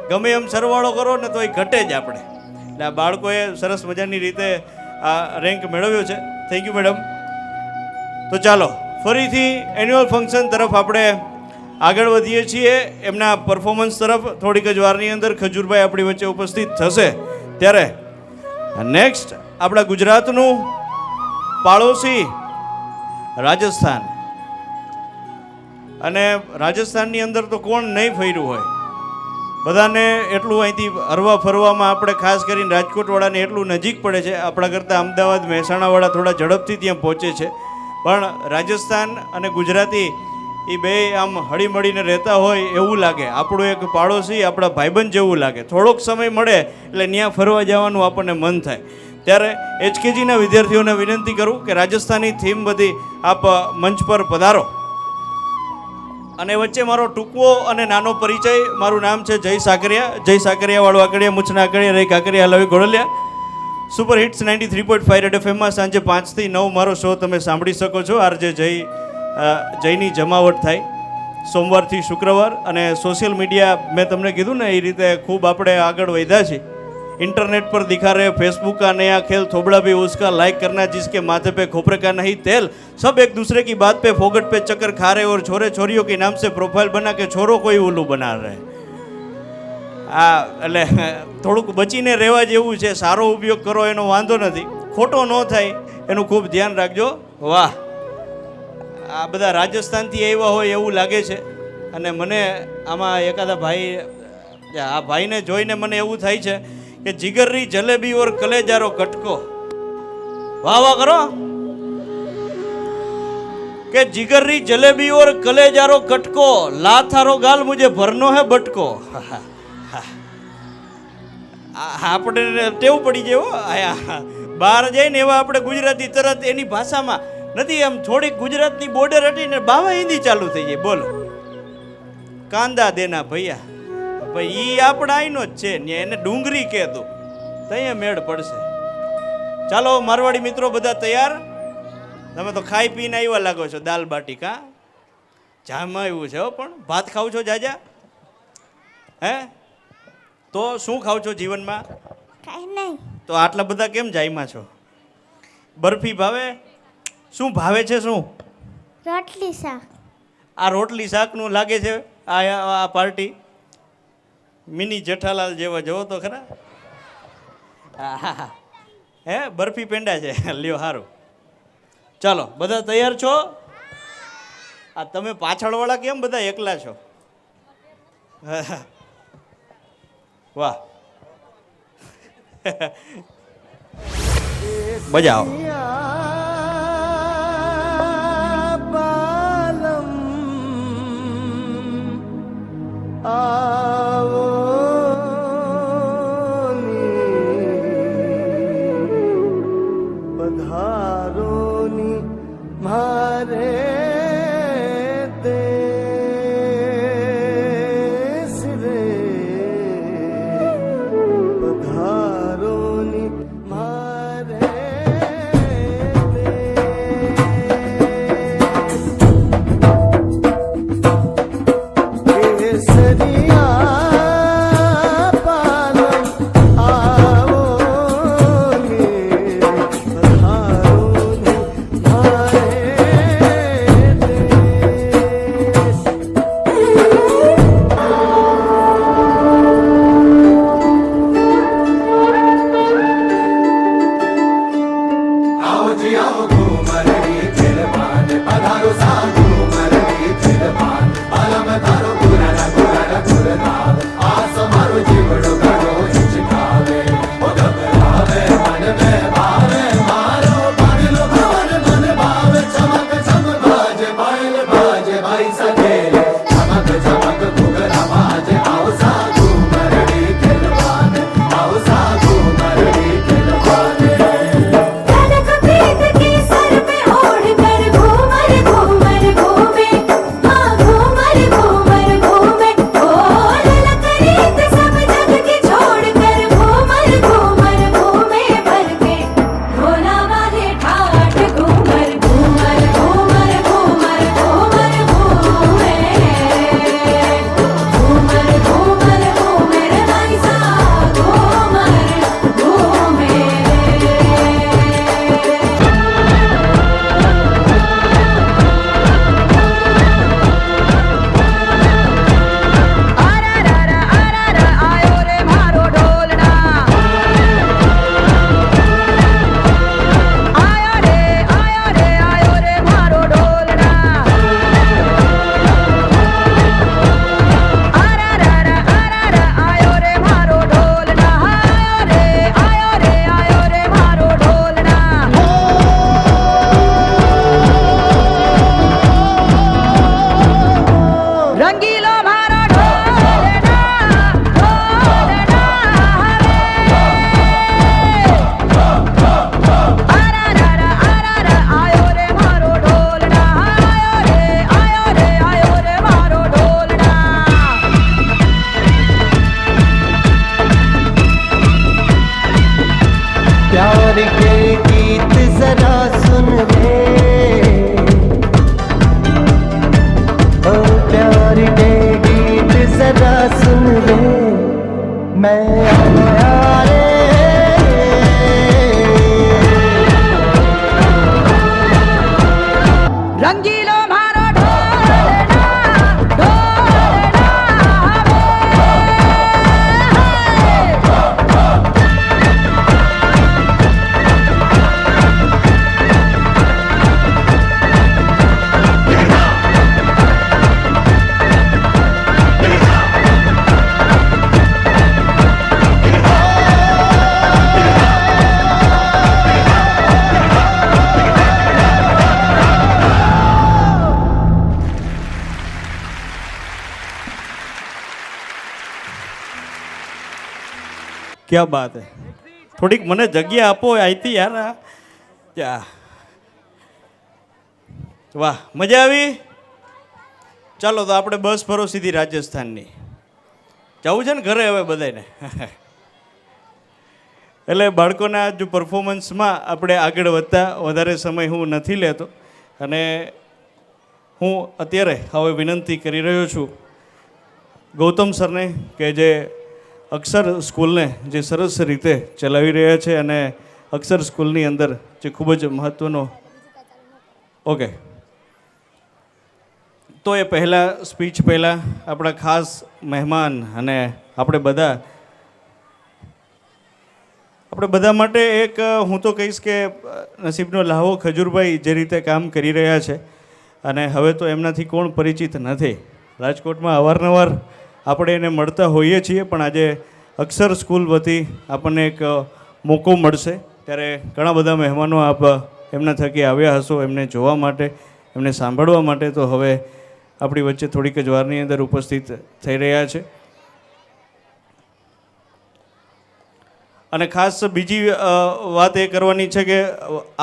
ગમે એમ સરવાળો કરો ને તો એ ઘટે જ આપણે. એટલે આ બાળકોએ સરસ મજાની રીતે આ રેન્ક મેળવ્યો છે. Thank you madam. તો ચાલો ફરીથી એન્યુઅલ ફંક્શન તરફ આપણે આગળ વધીએ છીએ. એમના પરફોર્મન્સ તરફ થોડીક જ વારની અંદર ખજૂરભાઈ આપણી વચ્ચે ઉપસ્થિત થશે. ત્યારે નેક્સ્ટ આપણા ગુજરાતનું પાડોશી રાજસ્થાન, અને રાજસ્થાનની અંદર તો કોણ નહીં ફર્યું હોય, બધાને એટલું અહીંથી હરવા ફરવામાં આપણે ખાસ કરીને રાજકોટવાળાને એટલું નજીક પડે છે, આપણા કરતાં અમદાવાદ મહેસાણાવાળા થોડા ઝડપથી ત્યાં પહોંચે છે, પણ રાજસ્થાન અને ગુજરાતી એ બે આમ હળીમળીને રહેતા હોય એવું લાગે. આપણું એક પાડોશી આપણા ભાઈબંધ જેવું લાગે. થોડોક સમય મળે એટલે ત્યાં ફરવા જવાનું આપણને મન થાય. ત્યારે HKGના વિદ્યાર્થીઓને વિનંતી કરું કે રાજસ્થાની થીમ બધી આપ મંચ પર પધારો. અને વચ્ચે મારો ટૂંકવો અને નાનો પરિચય. મારું નામ છે જય સાકરિયા. જય સાકરિયા વાળું આકડિયા મૂછના આકડિયા રહી કાકરિયા હલાવી ગોળલિયા. સુપર હિટ્સ 93.5 રેડ એફએમમાં સાંજે 5 થી 9 મારો શો તમે સાંભળી શકો છો. આરજે જયની જમાવટ થાય સોમવારથી શુક્રવાર. અને સોશિયલ મીડિયા મેં તમને કીધું ને એ રીતે ખૂબ આપણે આગળ વધ્યા છીએ. इंटरनेट पर दिखा रहे फेसबुक का नया खेल, थोबड़ा भी उसका लाइक करना जिसके माथे पे खोपरे का नहीं तेल, सब एक दूसरे की बात पे फोगट पे चक्कर खा रहे और छोरे छोरियों के नाम से प्रोफाइल बना के छोरो कोई उल्लू बना रहे. આ એટલે થોડુંક બચીને રહેવા જેવું છે. સારો ઉપયોગ કરો એનો વાંધો નથી, ખોટો ન થાય એનું ખૂબ ધ્યાન રાખજો. વાહ, આ બધા રાજસ્થાનથી આવ્યા હોય એવું લાગે છે. અને મને આમાં એકાદા ભાઈ, આ ભાઈને જોઈને મને એવું થાય છે કે જીગરની જલેબી ઓર કલેજારો કટકો. વાહ વાહ કરો. કે જીગરની જલેબી ઓર કલેજારો કટકો, લાથારો ગાલ મુझे ભરનો હે બટકો. આપણે ટેવ પડી જાય બહાર જઈને એવા આપણે ગુજરાતી તરત એની ભાષામાં નથી, એમ થોડીક ગુજરાતની બોર્ડર હટીને બાવા હિન્દી ચાલુ થઈ જાય. બોલો કાંદા દેના ભૈયા, ભાઈ ઈ આપણા અહીંનો જ છે ને, એને ડુંગળી કહેતો ત્યાં મેળ પડશે. ચાલો મારવાડી મિત્રો બધા તૈયાર? તમે તો ખાઈ પીને આવ્યા લાગો છો. દાલ બાટી કા જામાં આવ્યું છે. પણ ભાત ખાવ છો જાજા? હે તો શું ખાવ છો જીવનમાં? કાંઈ નહીં. તો આટલા બધા કેમ જાયમાં છો? બરફી ભાવે? શું ભાવે છે? શું? રોટલી શાક. આ રોટલી શાકનું લાગે છે આ પાર્ટી મિની જેઠાલાલ જેવા. જવો તો ખરા. હે બરફી પેંડા છે. લ્યો સારું. ચાલો બધા તૈયાર છો? આ તમે પાછળવાળા કેમ બધા એકલા છો? વાહ, બજાઓ. बालम आओ पधारो नी मारे देश रे, पधारो नी मारे केसरिया पालम आओ गे, पधारो नी मारे देश. आओ जी आओ घूमरड़ी चिलबान, पधारो साधु मरड़ी चिलबान, अलम तारो गुरन गुरन गुरदान. मैं आया रे रंगीलो मारो ढोलना ક્યાં બાત હે. થોડીક મને જગ્યા આપો અહીંથી યાર. ક્યાં વાહ, મજા આવી. ચાલો તો આપણે બસ ફરો સીધી રાજસ્થાનની. જવું છે ને ઘરે હવે બધાને. એટલે બાળકોના જો પરફોર્મન્સમાં આપણે આગળ વધતા વધારે સમય હું નથી લેતો અને હું અત્યારે હવે વિનંતી કરી રહ્યો છું ગૌતમ સરને કે જે અક્ષર સ્કૂલને જે સરસ રીતે ચલાવી રહ્યા છે અને અક્ષર સ્કૂલની અંદર જે ખૂબ જ મહત્ત્વનો ઓકે તો એ પહેલાં સ્પીચ પહેલાં આપણા ખાસ મહેમાન અને આપણે બધા માટે એક હું તો કહીશ કે નસીબનો લાહવો ખજૂરભાઈ જે રીતે કામ કરી રહ્યા છે અને હવે તો એમનાથી કોણ પરિચિત નથી. રાજકોટમાં અવારનવાર આપણે એને મળતા હોઈએ છીએ પણ આજે અક્ષર સ્કૂલ વતી આપણને એક મોકો મળશે ત્યારે ઘણા બધા મહેમાનો આપ એમના થકી આવ્યા હશો એમને જોવા માટે એમને સાંભળવા માટે. તો હવે આપણી વચ્ચે થોડીક જ વારની અંદર ઉપસ્થિત થઈ રહ્યા છે. અને ખાસ બીજી વાત એ કરવાની છે કે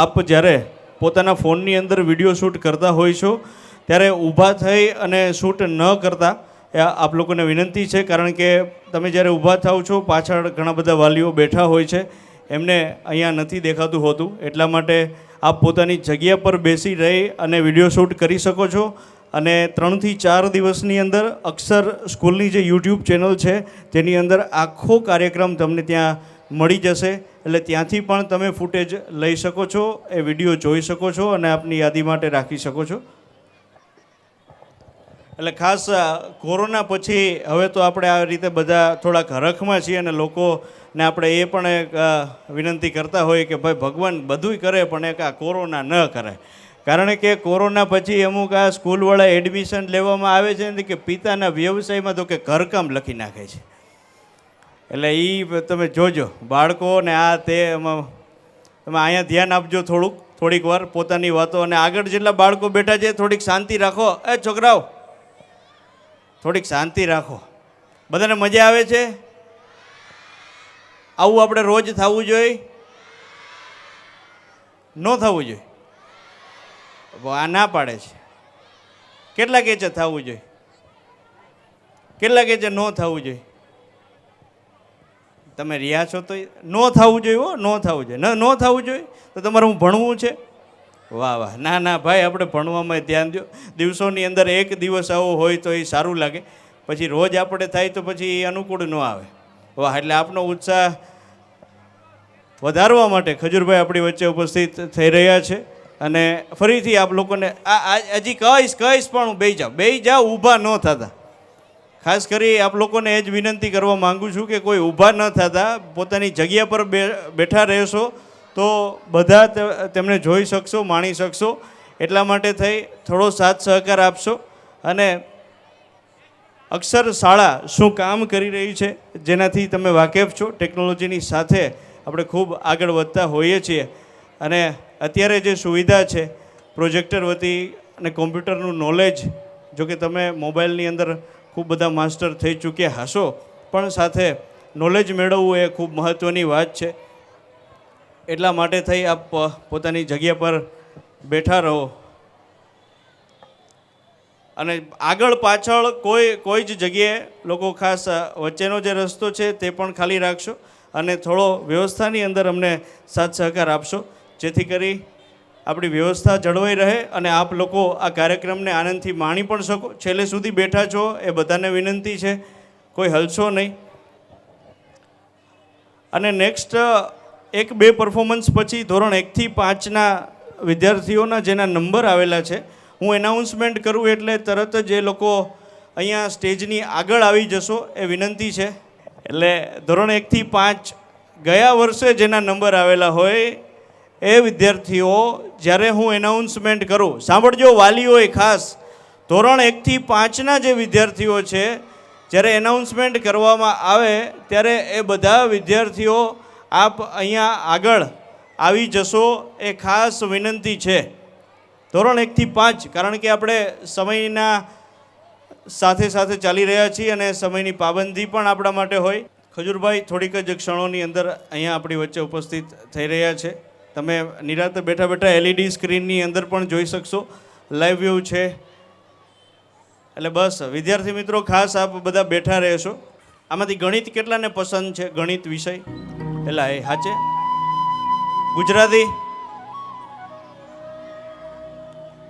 આપ જ્યારે પોતાના ફોનની અંદર વિડીયો શૂટ કરતા હોય છો ત્યારે ઊભા થઈ અને શૂટ ન કરતા એ આપ લોકોને વિનંતી છે. કારણ કે તમે જ્યારે ઊભા થાવ છો પાછળ ઘણા બધા વાલીઓ બેઠા હોય છે એમને અહીંયા નથી દેખાતું હોતું એટલા માટે આપ પોતાની જગ્યા પર બેસી રહી અને વિડીયો શૂટ કરી શકો છો. અને 3 થી 4 દિવસની અંદર અક્ષર સ્કૂલની જે યુટ્યુબ ચેનલ છે તેની અંદર આખો કાર્યક્રમ તમને ત્યાં મળી જશે એટલે ત્યાંથી પણ તમે ફૂટેજ લઈ શકો છો, એ વિડીયો જોઈ શકો છો અને આપની યાદી માટે રાખી શકો છો. એટલે ખાસ કોરોના પછી હવે તો આપણે આ રીતે બધા થોડાક હરખમાં છીએ અને લોકોને આપણે એ પણ એક વિનંતી કરતા હોઈએ કે ભાઈ ભગવાન બધુંય કરે પણ એક આ કોરોના ન કરે. કારણ કે કોરોના પછી અમુક આ સ્કૂલવાળા એડમિશન લેવામાં આવે છે ને કે પિતાના વ્યવસાયમાં તો કે ઘરકામ લખી નાખે છે. એટલે એ તમે જોજો બાળકો ને આ તે એમાં તમે અહીંયા ધ્યાન આપજો થોડીક વાર પોતાની વાતો. અને આગળ જેટલા બાળકો બેઠા છે થોડીક શાંતિ રાખો. એ છોકરાઓ થોડીક શાંતિ રાખો. બધાને મજા આવે છે? આવું આપણે રોજ થવું જોઈએ? ન થવું જોઈએ? આ ના પાડે છે. કેટલા કહે છે થવું જોઈએ? કેટલા કહે છે ન થવું જોઈએ? તમે રહ્યા છો તો ન થવું જોઈએ. હો, ન થવું જોઈએ. ન થવું જોઈએ તો તમારે હું ભણવું છે? વાહ વાહ. ના ના ભાઈ, આપણે ભણવામાં ધ્યાન દો. દિવસોની અંદર એક દિવસ આવો હોય તો એ સારું લાગે, પછી રોજ આપણે થાય તો પછી એ અનુકૂળ ન આવે. વાહ. એટલે આપનો ઉત્સાહ વધારવા માટે ખજૂરભાઈ આપણી વચ્ચે ઉપસ્થિત થઈ રહ્યા છે. અને ફરીથી આપ લોકોને હજી કહીશ પણ હું બેહી જાઓ, ઊભા ન થતા. ખાસ કરી આપ લોકોને એ જ વિનંતી કરવા માગું છું કે કોઈ ઊભા ન થતા, પોતાની જગ્યા પર બેઠા રહેશો તો બધા તેમને જોઈ શકશો, માણી શકશો. એટલા માટે થઈ થોડો સાથ સહકાર આપશો. અને અક્ષર શાળા શું કામ કરી રહી છે જેનાથી તમે વાકેફ છો. ટેકનોલોજીની સાથે આપણે ખૂબ આગળ વધતા હોઈએ છીએ અને અત્યારે જે સુવિધા છે પ્રોજેક્ટર વતી અને કોમ્પ્યુટરનું નોલેજ, જો કે તમે મોબાઈલની અંદર ખૂબ બધા માસ્ટર થઈ ચૂક્યા હશો પણ સાથે નોલેજ મેળવવું એ ખૂબ મહત્ત્વની વાત છે. એટલા માટે થઈ આપ પોતાની જગ્યા પર બેઠા રહો અને આગળ પાછળ કોઈ જ જગ્યાએ લોકો ખાસ વચ્ચેનો જે રસ્તો છે તે પણ ખાલી રાખશો અને થોડો વ્યવસ્થાની અંદર અમને સાથ સહકાર આપશો જેથી કરી આપણી વ્યવસ્થા જળવાઈ રહે અને આપ લોકો આ કાર્યક્રમને આનંદથી માણી પણ શકો. છેલ્લે સુધી બેઠા છો એ બધાને વિનંતી છે, કોઈ હલશો નહીં. અને નેક્સ્ટ 1-2 પરફોર્મન્સ પછી ધોરણ 1 થી 5ના વિદ્યાર્થીઓના જેના નંબર આવેલા છે, હું એનાઉન્સમેન્ટ કરું એટલે તરત જ એ લોકો અહીંયા સ્ટેજની આગળ આવી જશો એ વિનંતી છે. એટલે ધોરણ 1 થી 5 ગયા વર્ષે જેના નંબર આવેલા હોય એ વિદ્યાર્થીઓ જ્યારે હું એનાઉન્સમેન્ટ કરું, સાંભળજો વાલીઓએ ખાસ, ધોરણ 1 થી 5ના જે વિદ્યાર્થીઓ છે જ્યારે એનાઉન્સમેન્ટ કરવામાં આવે ત્યારે એ બધા વિદ્યાર્થીઓ આપ અહીંયા આગળ આવી જશો એ ખાસ વિનંતી છે. ધોરણ 1 થી 5, કારણ કે આપણે સમયના સાથે સાથે ચાલી રહ્યા છીએ અને સમયની પાબંદી પણ આપણા માટે હોય. ખજૂરભાઈ થોડીક જ ક્ષણોની અંદર અહીંયા આપણી વચ્ચે ઉપસ્થિત થઈ રહ્યા છે. તમે નિરાંતે બેઠા બેઠા LED સ્ક્રીનની અંદર પણ જોઈ શકશો, લાઈવ વ્યૂ છે. એટલે બસ વિદ્યાર્થી મિત્રો ખાસ આપ બધા બેઠા રહેશો. આમાંથી ગણિત કેટલાને પસંદ છે? ગણિત વિષય પેલા એ હાચે?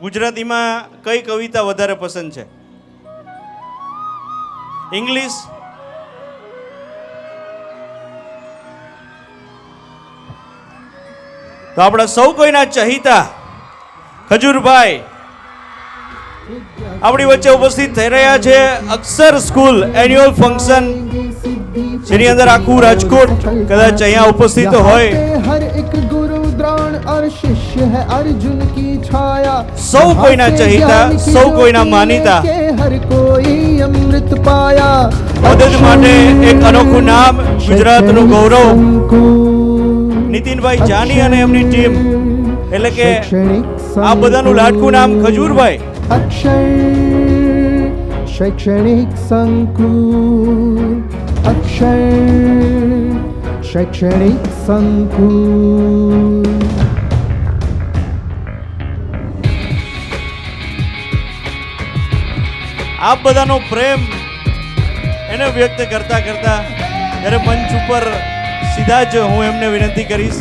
ગુજરાતીમાં કઈ કવિતા વધારે પસંદ છે? ઇંગ્લિશ? તો આપણા સૌ કોઈના ચહિતા ખજૂરભાઈ આપણી વચ્ચે ઉપસ્થિત થઈ રહ્યા છે. અક્ષર સ્કૂલ એન્યુઅલ ફંક્શન જેની અંદર આખું રાજકોટ કદાચ અહીંયા ઉપસ્થિત હોય. સૌ કોઈના ચહિતા, સૌ કોઈના માનીતા, મદદ માટે એક અનોખું નામ, ગુજરાતનું ગૌરવ, નીતિનભાઈ જાની અને એમની ટીમ, એટલે કે આ બધાનું લાડકું નામ ખજૂરભાઈ. અક્ષર શૈક્ષણિક સંકુલ, અક્ષર શૈક્ષણિક સંકુલ. આપ બધાનો પ્રેમ એને વ્યક્ત કરતા કરતા જ્યારે મંચ ઉપર સીધા જ હું એમને વિનંતી કરીશ,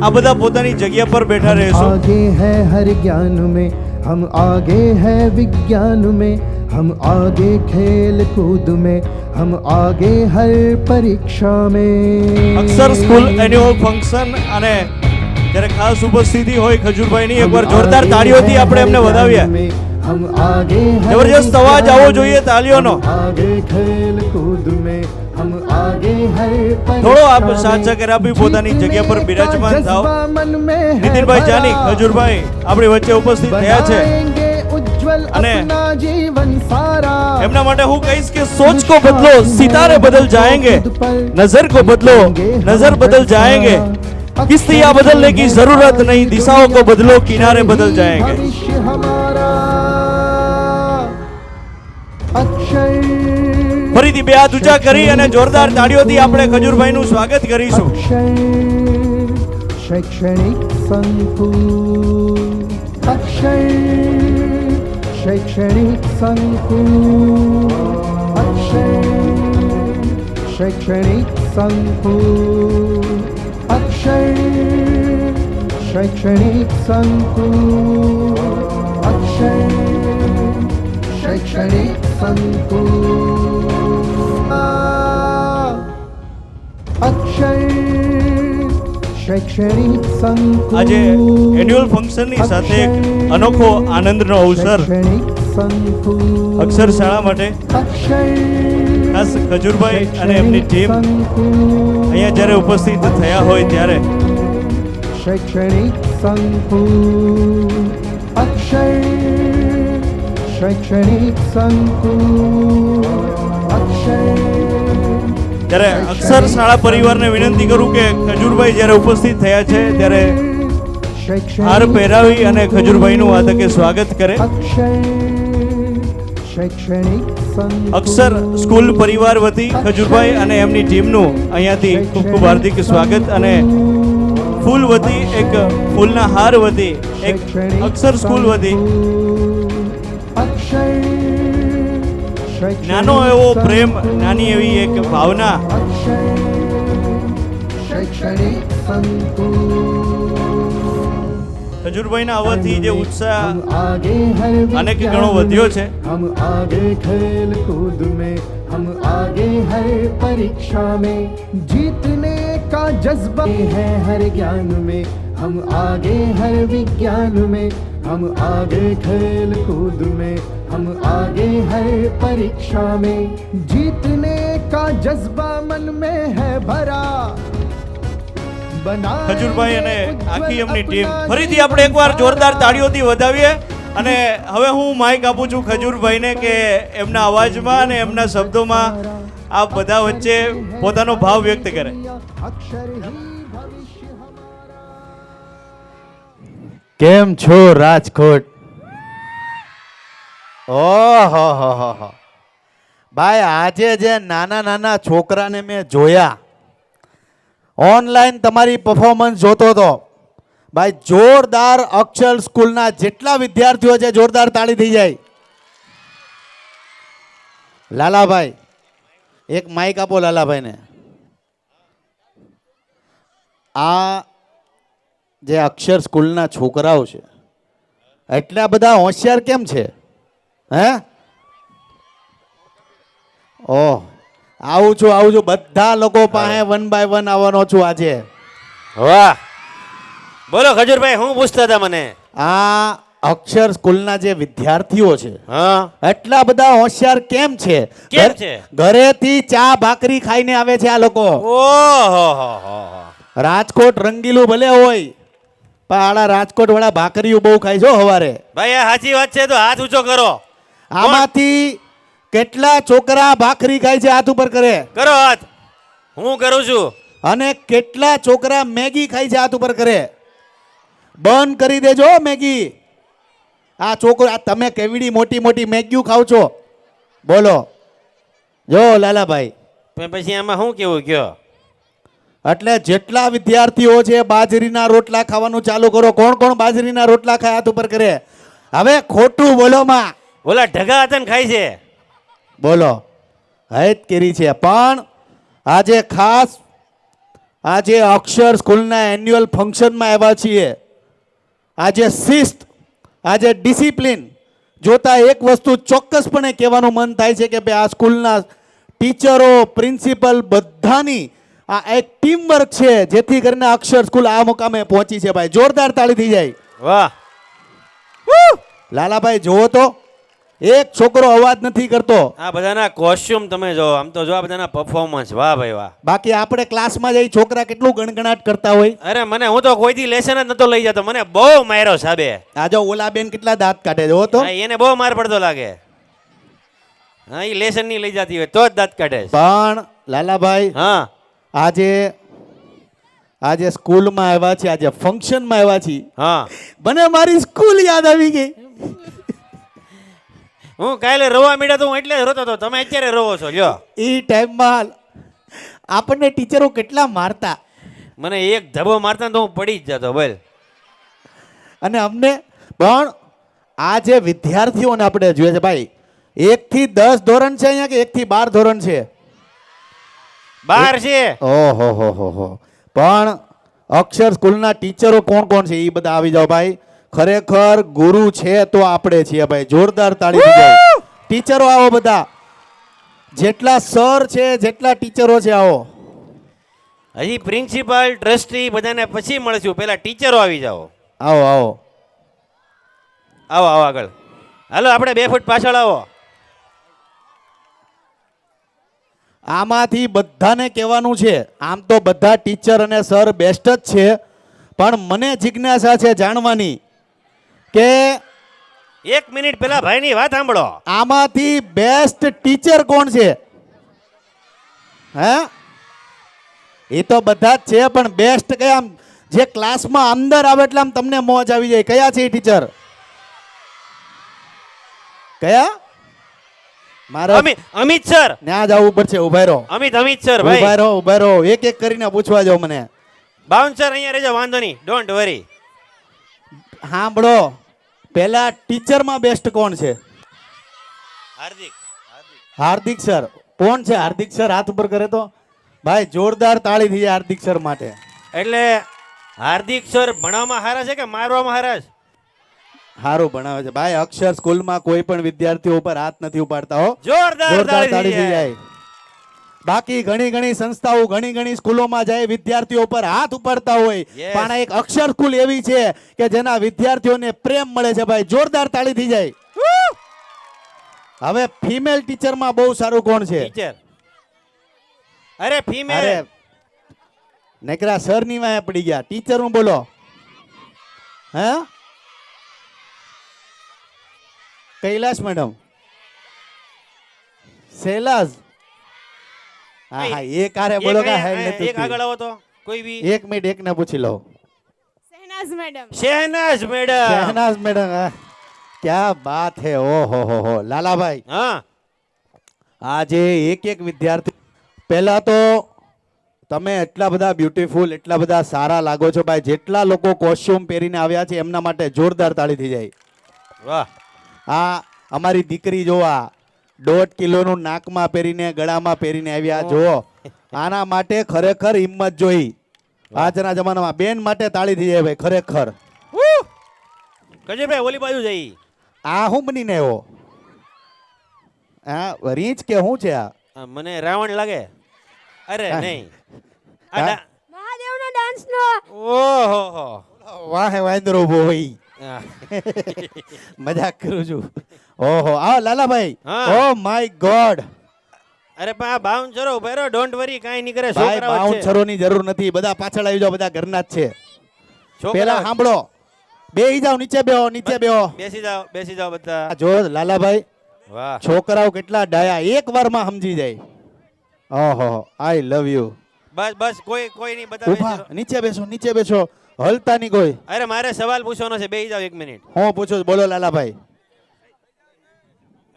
આ બધા પોતાની જગ્યા પર બેઠા રહેશો. आगे है हर ज्ञान में हम आगे हैं विज्ञान में, हम आगे खेल कूद में, हम आगे हर परीक्षा में. અક્ષર સ્કૂલ એન્યુઅલ ફંક્શન અને જ્યારે ખાસ ઉપસ્થિતિ હોય ખજૂરભાઈની, એકવાર જોરદાર તાળીઓથી આપણે એમને વધાવ્યા. हम आगे જબરજસ્ત અવાજ આવવો જોઈએ તાળીઓનો. आगे खेल कूद में, हम आगे हर થોડો આપ સાથ સહકાર આપી પોતાની જગ્યા પર બિરાજમાન થાઓ. નીતિનભાઈ જાની ખજૂરભાઈ આપણી વચ્ચે ઉપસ્થિત થયા છે અને એમના માટે હું કહીશ કે સોચ કો બદલો, સિતારે બદલ જાએંગે, નજર को बदलो, नजर बदल जाएंगे, किस्तियां बदलने की जरूरत नहीं, दिशाओं को बदलो, किनारे बदल जाएंगे. ફરીથી બે હાથ ઊંચા કરી અને જોરદાર તાળીઓથી આપણે ખજૂરભાઈનું સ્વાગત કરીશું. શૈક્ષણિક સંકુલ, અક્ષર શૈક્ષણિક સંકુલ, અક્ષર શૈક્ષણિક સંકુલ, અક્ષર શૈક્ષણિક સંકુલ, અક્ષર શૈક્ષણિક સંકુલ, અક્ષર શૈક્ષણિક સંકુલ. આજે એન્યુઅલ ફંક્શનની સાથે એક અનોખો આનંદનો અવસર અક્ષર શાળા માટે. ખાસ ખજૂરભાઈ અને એમની ટીમ અહીંયા જ્યારે ઉપસ્થિત થયા હોય ત્યારે શૈક્ષણિક સંકુલ, અક્ષર શૈક્ષણિક સંકુલ, અક્ષર. ત્યારે અક્ષર શાળા પરિવારને વિનંતી કરું કે ખજૂરભાઈ જ્યારે ઉપસ્થિત થયા છે ત્યારે હાર પહેરાવી અને ખજૂરભાઈનું આ તકે સ્વાગત કરે. અક્ષર સ્કૂલ પરિવાર વતી ખજૂરભાઈ અને એમની ટીમનું અહીંયાથી ખૂબ ખૂબ હાર્દિક સ્વાગત અને ફૂલ વતી એક ફૂલના હાર વતી એક અક્ષર સ્કૂલ વતી નાનો એવો પ્રેમ, નાની એવી એક ભાવના. ખજૂરભાઈના આવવાથી જે ઉત્સાહ અનેક ગણો વધ્યો છે. हम आगे खेल कूद में, हम आगे हर परीक्षा में, जीतने जज्बा है हर ज्ञान में, हम आगे हर विज्ञान में, हम आगे खेल कूद में, हम आगे हर परीक्षा में, जीतने का जज्बा मन में है भरा। ખજૂરભાઈ અને આખી એમની ટીમ ફરીથી આપણે એકવાર જોરદાર તાળીઓથી વધાવીએ અને હવે હું માઇક આપું છું ખજૂરભાઈને કે એમના અવાજમાં અને એમના શબ્દોમાં આ બધા વચ્ચે પોતાનો ભાવ વ્યક્ત કરે. કેમ છો રાજકોટ? ઓહો હો હો ભાઈ, આજે જે નાના નાના છોકરાને મેં જોયા, ઓનલાઈન તમારી પરફોર્મન્સ જોતો હતો ભાઈ, જોરદાર. અક્ષર સ્કૂલના જેટલા વિદ્યાર્થીઓ છે જોરદાર તાળી થઈ જાય. લાલાભાઈ એક માઇક આપો લાલાભાઈને. આ જે અક્ષર સ્કૂલના છોકરાઓ છે એટલા બધા હોશિયાર કેમ છે? હે ઓહ, આવું છું બધા લોકો પાસે 1 by 1 આવવાનો છું આજે. વાહ, બોલો ખજૂરભાઈ, હું પૂછતા હતા મને? આ અક્ષર સ્કૂલના જે વિદ્યાર્થીઓ છે હા, એટલા બધા હોશિયાર કેમ છે? કેમ છે? ઘરેથી ચા ભાખરી ખાઈને આવે છે આ લોકો. ઓહો, રાજકોટ રંગીલું ભલે હોય પણ આડા રાજકોટ વાળા ભાખરીઓ બહુ ખાય છો હવારે. ભાઈ આ સાચી વાત છે, તો હાથ ઊંચો કરો. આમાંથી કેટલા છોકરા ભાખરી ખાય છે? હાથ ઉપર કરે. કરો હાથ. હું કરું છું. અને કેટલા છોકરા મેગી ખાય છે? હાથ ઉપર કરે. બંધ કરી દેજો મેગી. આ છોકરા, તમે કેવડી મોટી મોટી મેગીઓ ખાવ છો? બોલો જો લાલાભાઈ. પછી આમાં શું કેવું કયો? એટલે જેટલા વિદ્યાર્થીઓ છે બાજરીના રોટલા ખાવાનું ચાલુ કરો. કોણ કોણ બાજરીના રોટલા ખાય? હાથ ઉપર કરે. હવે ખોટું બોલો માં. ઓલા ઢગા હતા ને ખાય છે. બોલો હૈત કેરી છે. પણ આજે ખાસ આજે અક્ષર સ્કૂલના એન્યુઅલ ફંક્શનમાં આવ્યા છીએ. આજે શિસ્ત, આજે ડિસિપ્લિન જોતા એક વસ્તુ ચોક્કસપણે કહેવાનું મન થાય છે કે ભાઈ આ સ્કૂલના ટીચરો, પ્રિન્સિપલ બધાની આ એક ટીમ વર્ક છે જેથી કરીને અક્ષર સ્કૂલ આ મુકામે પહોંચી છે. ભાઈ જોરદાર તાળી થઈ જાય. વાહ લાલાભાઈ જોવો તો એક છોકરો અવાજ નથી કરતો. આ બધાના કોસ્ચ્યુમ તમે જો, આમ તો જો આ બધાના પરફોર્મન્સ. વાહ ભાઈ વાહ. બાકી આપણે ક્લાસમાં જઈ છોકરા કેટલું ગણગણાટ કરતા હોય. અરે મને, હું તો કોઈથી લેસન જ નતો લઈ જતો, મને બહુ માર્યો સાહેબે. આ જો ઓલા બેન કેટલા દાંત કાઢે જો તો. એને બહુ માર પડતો લાગે. હા, એ લેસન નહીં લઈ જતી હોય તો જ દાંત કાઢે. પણ લાલાભાઈ, હા, આજે સ્કૂલમાં આવ્યા છે, આજે ફંક્શનમાં આવ્યા છીએ. હા, મને મારી સ્કૂલ યાદ આવી ગઈ. હું કાલે રોવા મીડ્યા તો હું એટલે જ રોતો હતો. તમે અત્યારે રોવો છો? લ્યો, એ ટાઈમમાં આપણને ટીચરો કેટલા મારતા. મને એક ધબો મારતા તો હું પડી જ જતો. બોલ. અને અમને પણ આ જે વિદ્યાર્થીઓને આપણે જોઈએ છે ભાઈ, 1 થી 10 ધોરણ છે અહીંયા કે 1 થી 12 ધોરણ છે? 12 છે. ઓહો હો હો હો. પણ અક્ષર સ્કૂલના ટીચરો કોણ કોણ છે એ બધા આવી જાઓ ભાઈ. ખરેખર ગુરુ છે તો આપણે છીએ ભાઈ. જોરદાર તાળી થઈ જાય. ટીચરો આવો બધા, જેટલા સર છે, જેટલા ટીચરો છે આવો. હજી પ્રિન્સિપાલ, ટ્રસ્ટી બધાને પછી મળશું, પહેલા ટીચરો આવી જાઓ. આવો આવો આવો આવો આગળ હાલો. આપણે 2 ફૂટ પાછળ આવો. આમાંથી બધાને કહેવાનું છે, આમ તો બધા ટીચર અને સર બેસ્ટ જ છે, પણ મને જિજ્ઞાસા છે જાણવાની કે 1 મિનિટ પહેલા ભાઈની વાત સાંભળો. આમાંથી બેસ્ટ ટીચર કોણ છે? હે, એ તો બધા જ છે પણ બેસ્ટ કયા? આમ જે ક્લાસમાં અંદર આવે એટલે આમ તમને મોજ આવી જાય. કયા છે એ ટીચર? કયા? મારા અમિત સર. ત્યાં જવું પડશે. ઉભા રહો. અમિત સર ભાઈ. ઉભા રહો. એક એક કરીને પૂછવા જાઓ મને. બાઉન્સર અહીંયા રહેજો, વાંધો નહીં, ડોન્ટ વરી. સાંભળો, પહેલા ટીચરમાં બેસ્ટ કોણ છે? હાર્દિક સર. કોણ છે હાર્દિક સર? હાથ ઉપર કરે તો ભાઈ જોરદાર તાળી થઈ જાય હાર્દિક સર માટે. એટલે હાર્દિક સર ભણવામાં હારા છે કે મારવામાં હારા છે? સારું ભણાવે છે ભાઈ. અક્ષર સ્કૂલમાં કોઈ પણ વિદ્યાર્થીઓ ઉપર હાથ નથી ઉપાડતા હો. જોરદાર તાળી થઈ જાય. બાકી ઘણી ઘણી સંસ્થાઓ ઘણી ઘણી સ્કૂલોમાં જાય વિદ્યાર્થીઓ પર હાથ ઉપાડતા હોય પણ આ એક અક્ષર સ્કૂલ એવી છે કે જેના વિદ્યાર્થીઓને પ્રેમ મળે છે ભાઈ જોરદાર તાળી થઈ જાય હવે ફિમેલ ટીચરમાં બહુ સારું કોણ છે ટીચર અરે ફિમેલ અરે નકરા સર ની વાય પડી ગયા ટીચર હું બોલો હે કૈલાશ મેડમ શૈલાજ હા હા એક આરે બોલો કે એક આગળ આવો તો કોઈ બી એક મિનિટ એક ને પૂછી લો Shehnaz madam Shehnaz madam Shehnaz madam क्या बात है ओ हो लालाभाई હા આજે એક એક વિદ્યાર્થી પહેલા તો તમે એટલા બધા બ્યુટીફુલ એટલા બધા સારા લાગો છો ભાઈ જેટલા લોકો કોસ્ચ્યુમ પહેરીને આવ્યા છે એમના માટે જોરદાર તાળી થઈ જાય વાહ આ અમારી દીકરી જોવા 1.5 કિલોનું નાકમાં પહેરીને ગળામાં પહેરીને આવ્યા જો આના માટે ખરેખર હિંમત જોઈ આજના જમાનામાં બેન માટે તાળી થઈ જાય ભાઈ ખરેખર કજે ઓલી બાજુ જઈ આ હું બનીને આવ્યો હા રીંચ કે શું છે આ મને રાવણ લાગે અરે નહીં મહાદેવનો ડાન્સ નો ઓહો વાહે વાંદરો ઉભો હોય મજાક કરું છું ઓહો આવો લાલાભાઈ ઓ માય ગોડ અરે પણ આ બાઉન્સરો પહેરો ડોન્ટ વરી કાઈ નહીં કરે ભાઈ છોકરાઓ છે બાઉન્સરોની જરૂર નથી બધા પાછળ આવી જાઓ બધા ઘરના જ છે છોકરાઓ પેલા સાંભળો બેસી જાઓ નીચે બેહો બેસી જાઓ બધા જો લાલાભાઈ વાહ છોકરાઓ કેટલા ડાયા એક વારમાં સમજી જાય ઓહો આઈ લવ યુ બસ કોઈ નહીં ઉભા બધા નીચે બેસો હલતા નહીં કોઈ અરે મારે સવાલ પૂછવાનો છે બેસી જાઓ 1 મિનિટ હું પૂછું છું, બોલો લાલાભાઈ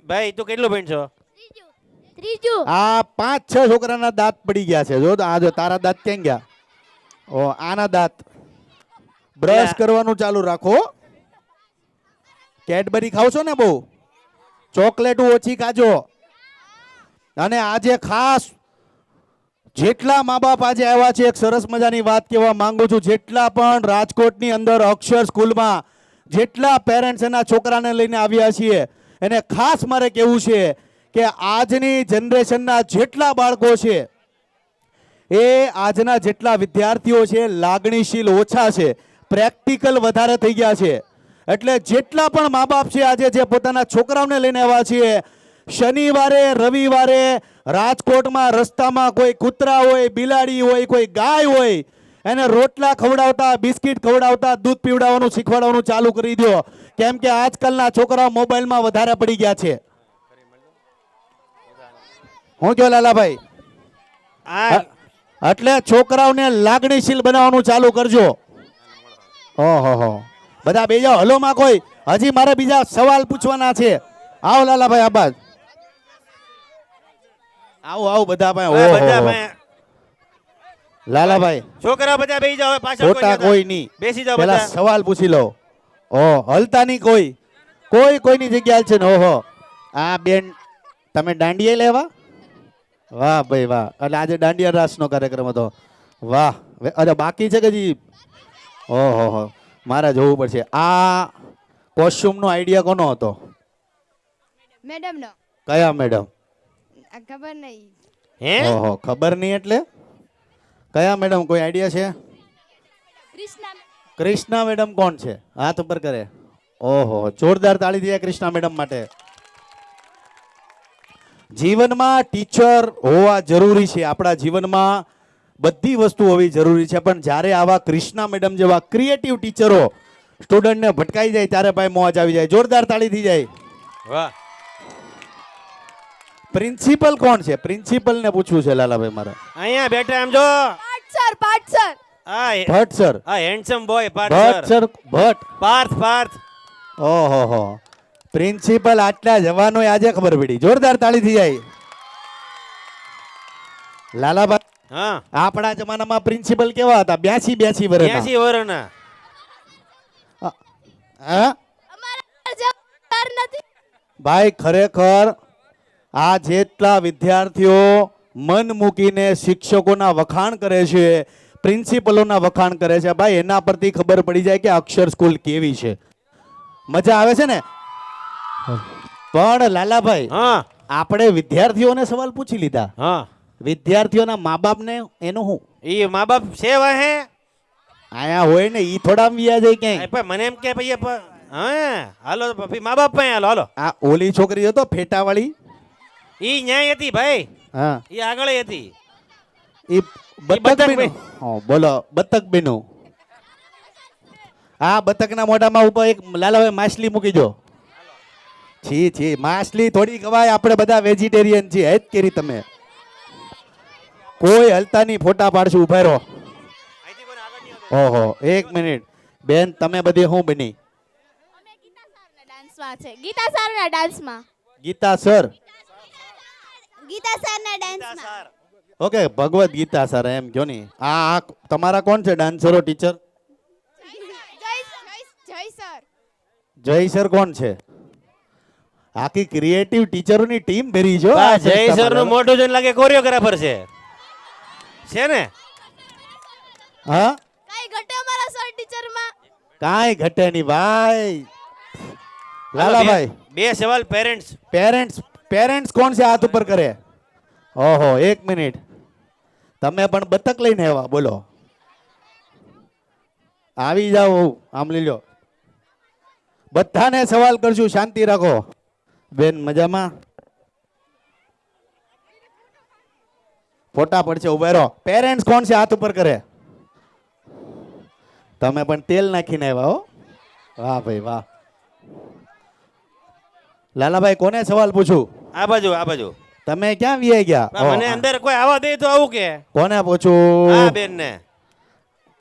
ભાઈ તું કેટલું ભણ છો ત્રીજું આ 5-6 છોકરાના દાંત પડી ગયા છે જો આ જો તારા દાંત ક્યાં ગયા ઓ આના દાંત બ્રશ કરવાનું ચાલુ રાખો કેડબરી ખાવ છો ને બહુ ચોકલેટ ઓછી ખાજો અને આજે ખાસ જેટલા મા બાપ આજે આવ્યા છે એક સરસ મજાની વાત કહેવા માંગુ છું જેટલા પણ રાજકોટની અંદર અક્ષર સ્કૂલમાં જેટલા પેરેન્ટ્સ એના છોકરાને લઈને આવ્યા છીએ એને ખાસ મારે કહેવું છે કે આજની જનરેશનના જેટલા બાળકો છે એ આજના જેટલા વિદ્યાર્થીઓ છે લાગણીશીલ ઓછા છે પ્રેક્ટિકલ વધારે થઈ ગયા છે એટલે જેટલા પણ મા બાપ છે આજે જે પોતાના છોકરાઓને લઈને આવ્યા છીએ શનિવારે રવિવારે રાજકોટમાં રસ્તામાં કોઈ કૂતરા હોય બિલાડી હોય કોઈ ગાય હોય એને રોટલા ખવડાવતા બિસ્કિટ ખવડાવતા દૂધ પીવડાવવાનું શીખવાડવાનું ચાલુ કરી દો કેમ કે આજકાલના છોકરાઓ મોબાઈલમાં વધારે પડી ગયા છે હું કહો લાલાભાઈ એટલે છોકરાઓને લાગણીશીલ બનાવવાનું ચાલુ કરજો ઓહો બધા બે જાઓ હલોમાં કોઈ હજી મારે બીજા સવાલ પૂછવાના છે આવો લાલાભાઈ આબાદ આવો બધા ભાઈ લાલાભાઈ છોકરા બધા બેસી જાઓ પાછળ ખોટા કોઈ નહીં બેસી જાઓ પેલા બધા સવાલ પૂછી લો ઓ હલતા નહીં કોઈની જગ્યા છે ને ઓહો આ બેન તમે દાંડિયા લેવા વાહ ભાઈ વાહ એટલે આજે દાંડિયા રાસનો કાર્યક્રમ હતો વાહ અરે બાકી છે કે જી ઓહો મારે જોવું પડશે આ કોસ્ચ્યુમનો આઈડિયા કોનો હતો મેડમ નો કયા મેડમ ખબર નહીં હે ઓહો ખબર નહીં એટલે કયા મેડમ કોઈ આઈડિયા છે કૃષ્ણા મેડમ કોણ છે હાથ ઉપર કરે ઓહો જોરદાર તાળી દીધા કૃષ્ણા મેડમ માટે જીવનમાં ટીચર હોવા જરૂરી છે આપણા જીવનમાં બધી વસ્તુ હોવી જરૂરી છે પણ જ્યારે આવા કૃષ્ણા મેડમ જેવા ક્રિએટિવ ટીચરો સ્ટુડન્ટને ભટકાઈ જાય ત્યારે ભાઈ મોજ આવી જાય જોરદાર તાળી થઈ જાય વાહ પ્રિન્સિપલ કોણ છે પ્રિન્સિપલ ને પૂછવું છે લાલાભાઈ મારે અહીંયા બેઠા એમ જો પાઠ sir Bhatt sir handsome boy Bhatt sir Bhatt Parth ઓહો પ્રિન્સિપલ આટલા જવાનો આજે ખબર પડી જોરદાર તાળી થઈ જાય લાલાભાઈ હા આપણા જમાનામાં પ્રિન્સિપલ કેવા હતા 82 વર્ષના 82 વર્ષના હા ભાઈ ખરેખર આ જેટલા વિદ્યાર્થીઓ મન મૂકીને શિક્ષકોના વખાણ કરે છે પ્રિન્સિપલોના વખાણ કરે છે ભાઈ એના પરથી ખબર પડી જાય કે અક્ષર સ્કૂલ કેવી છે મજા આવે છે ને પણ લાલાભાઈ હા આપણે વિદ્યાર્થીઓને સવાલ પૂછી લીધા હા વિદ્યાર્થીઓના મા બાપને એનું શું એ મા બાપ છે વાહે આયા હોય ને ઈ થોડા વ્યા જાય ક્યાંય પણ મને એમ કે ભાઈ હા હાલો ભાઈ મા બાપ પાસે હાલો હાલો આ ઓલી છોકરી હતો ફેટાવાળી ઈ ન્યાય હતી ભાઈ હા ઈ આગળ હતી ઈ બતક બેનું હા બોલો બતક બેનું આ બતકના મોઢામાં ઉપર એક લાલાભાઈ માછલી મૂકી દો છી છી માછલી થોડી ખવાય આપણે બધા વેજીટેરિયન છીએ હેત કેરી તમે કોઈ હલતા નહીં ફોટા પાડશું ઉભા રહો ઓહો એક મિનિટ બેન તમે બધી હું બની ડાન્સમાં છે ગીતા સરના ડાન્સમાં ગીતા સર ગીતા સરના ડાન્સમાં ઓકે ભગવદ ગીતા સર એમ કયો ની આ તમારા કોણ છે ડાન્સરો teacher Jay sir Jay sir કોણ છે આખી ક્રિએટિવ ટીચરોની ટીમ ભેરી છો આ જય સર નું મોઢું જોઈને લાગે કોરિયોગ્રાફર છે ને હા કઈ ઘટે અમારા સર ટીચરમાં કાંઈ ઘટે નહીં ભાઈ લાલાભાઈ બે સવાલ પેરેન્ટ્સ પેરેન્ટ્સ કોણ છે હાથ ઉપર કરે ઓહો એક મિનિટ તમે પણ બતક લઈને આવ્યા બોલો આવી જાઓ આમ લઈ લો બધાને સવાલ કરશું શાંતિ રાખો બેન મજામાં ફોટા પડશે ઉભા રહો પેરેન્ટ્સ કોણ છે હાથ ઉપર કરે તમે પણ તેલ નાખીને આવ્યા હો વાહ ભાઈ વાહ લાલાભાઈ કોને સવાલ પૂછું આ બાજુ તમે ક્યાં વી ગયા મને અંદર કોઈ આવવા દે તો આવું કે કોને પૂછું આ બેન ને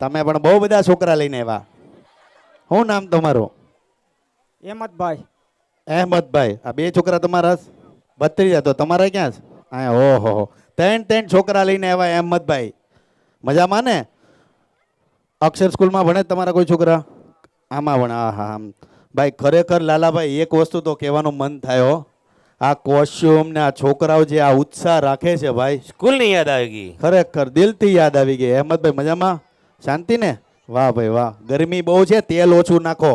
તમે પણ બહુ બધા છોકરા લઈને આવ્યા શું નામ તમારું અહેમદભાઈ આ બે છોકરા તમારા ભત્રીજા તો તમારા ક્યાં છે હા ઓહો ત્રણ છોકરા લઈને આવ્યા અહેમદભાઈ મજામાં ને અક્ષર સ્કૂલમાં ભણે તમારા કોઈ છોકરા આમાં ભણે હા હા ભાઈ ખરેખર લાલાભાઈ એક વસ્તુ તો કહેવાનું મન થાય હો આ કોસ્ચ્યુમ ને આ છોકરાઓ જે આ ઉત્સાહ રાખે છે ભાઈ સ્કૂલની યાદ આવી ગઈ ખરેખર દિલથી યાદ આવી ગઈ અહેમદભાઈ મજામાં શાંતિ ને વાહ ભાઈ વાહ ગરમી બહુ છે તેલ ઓછું નાખો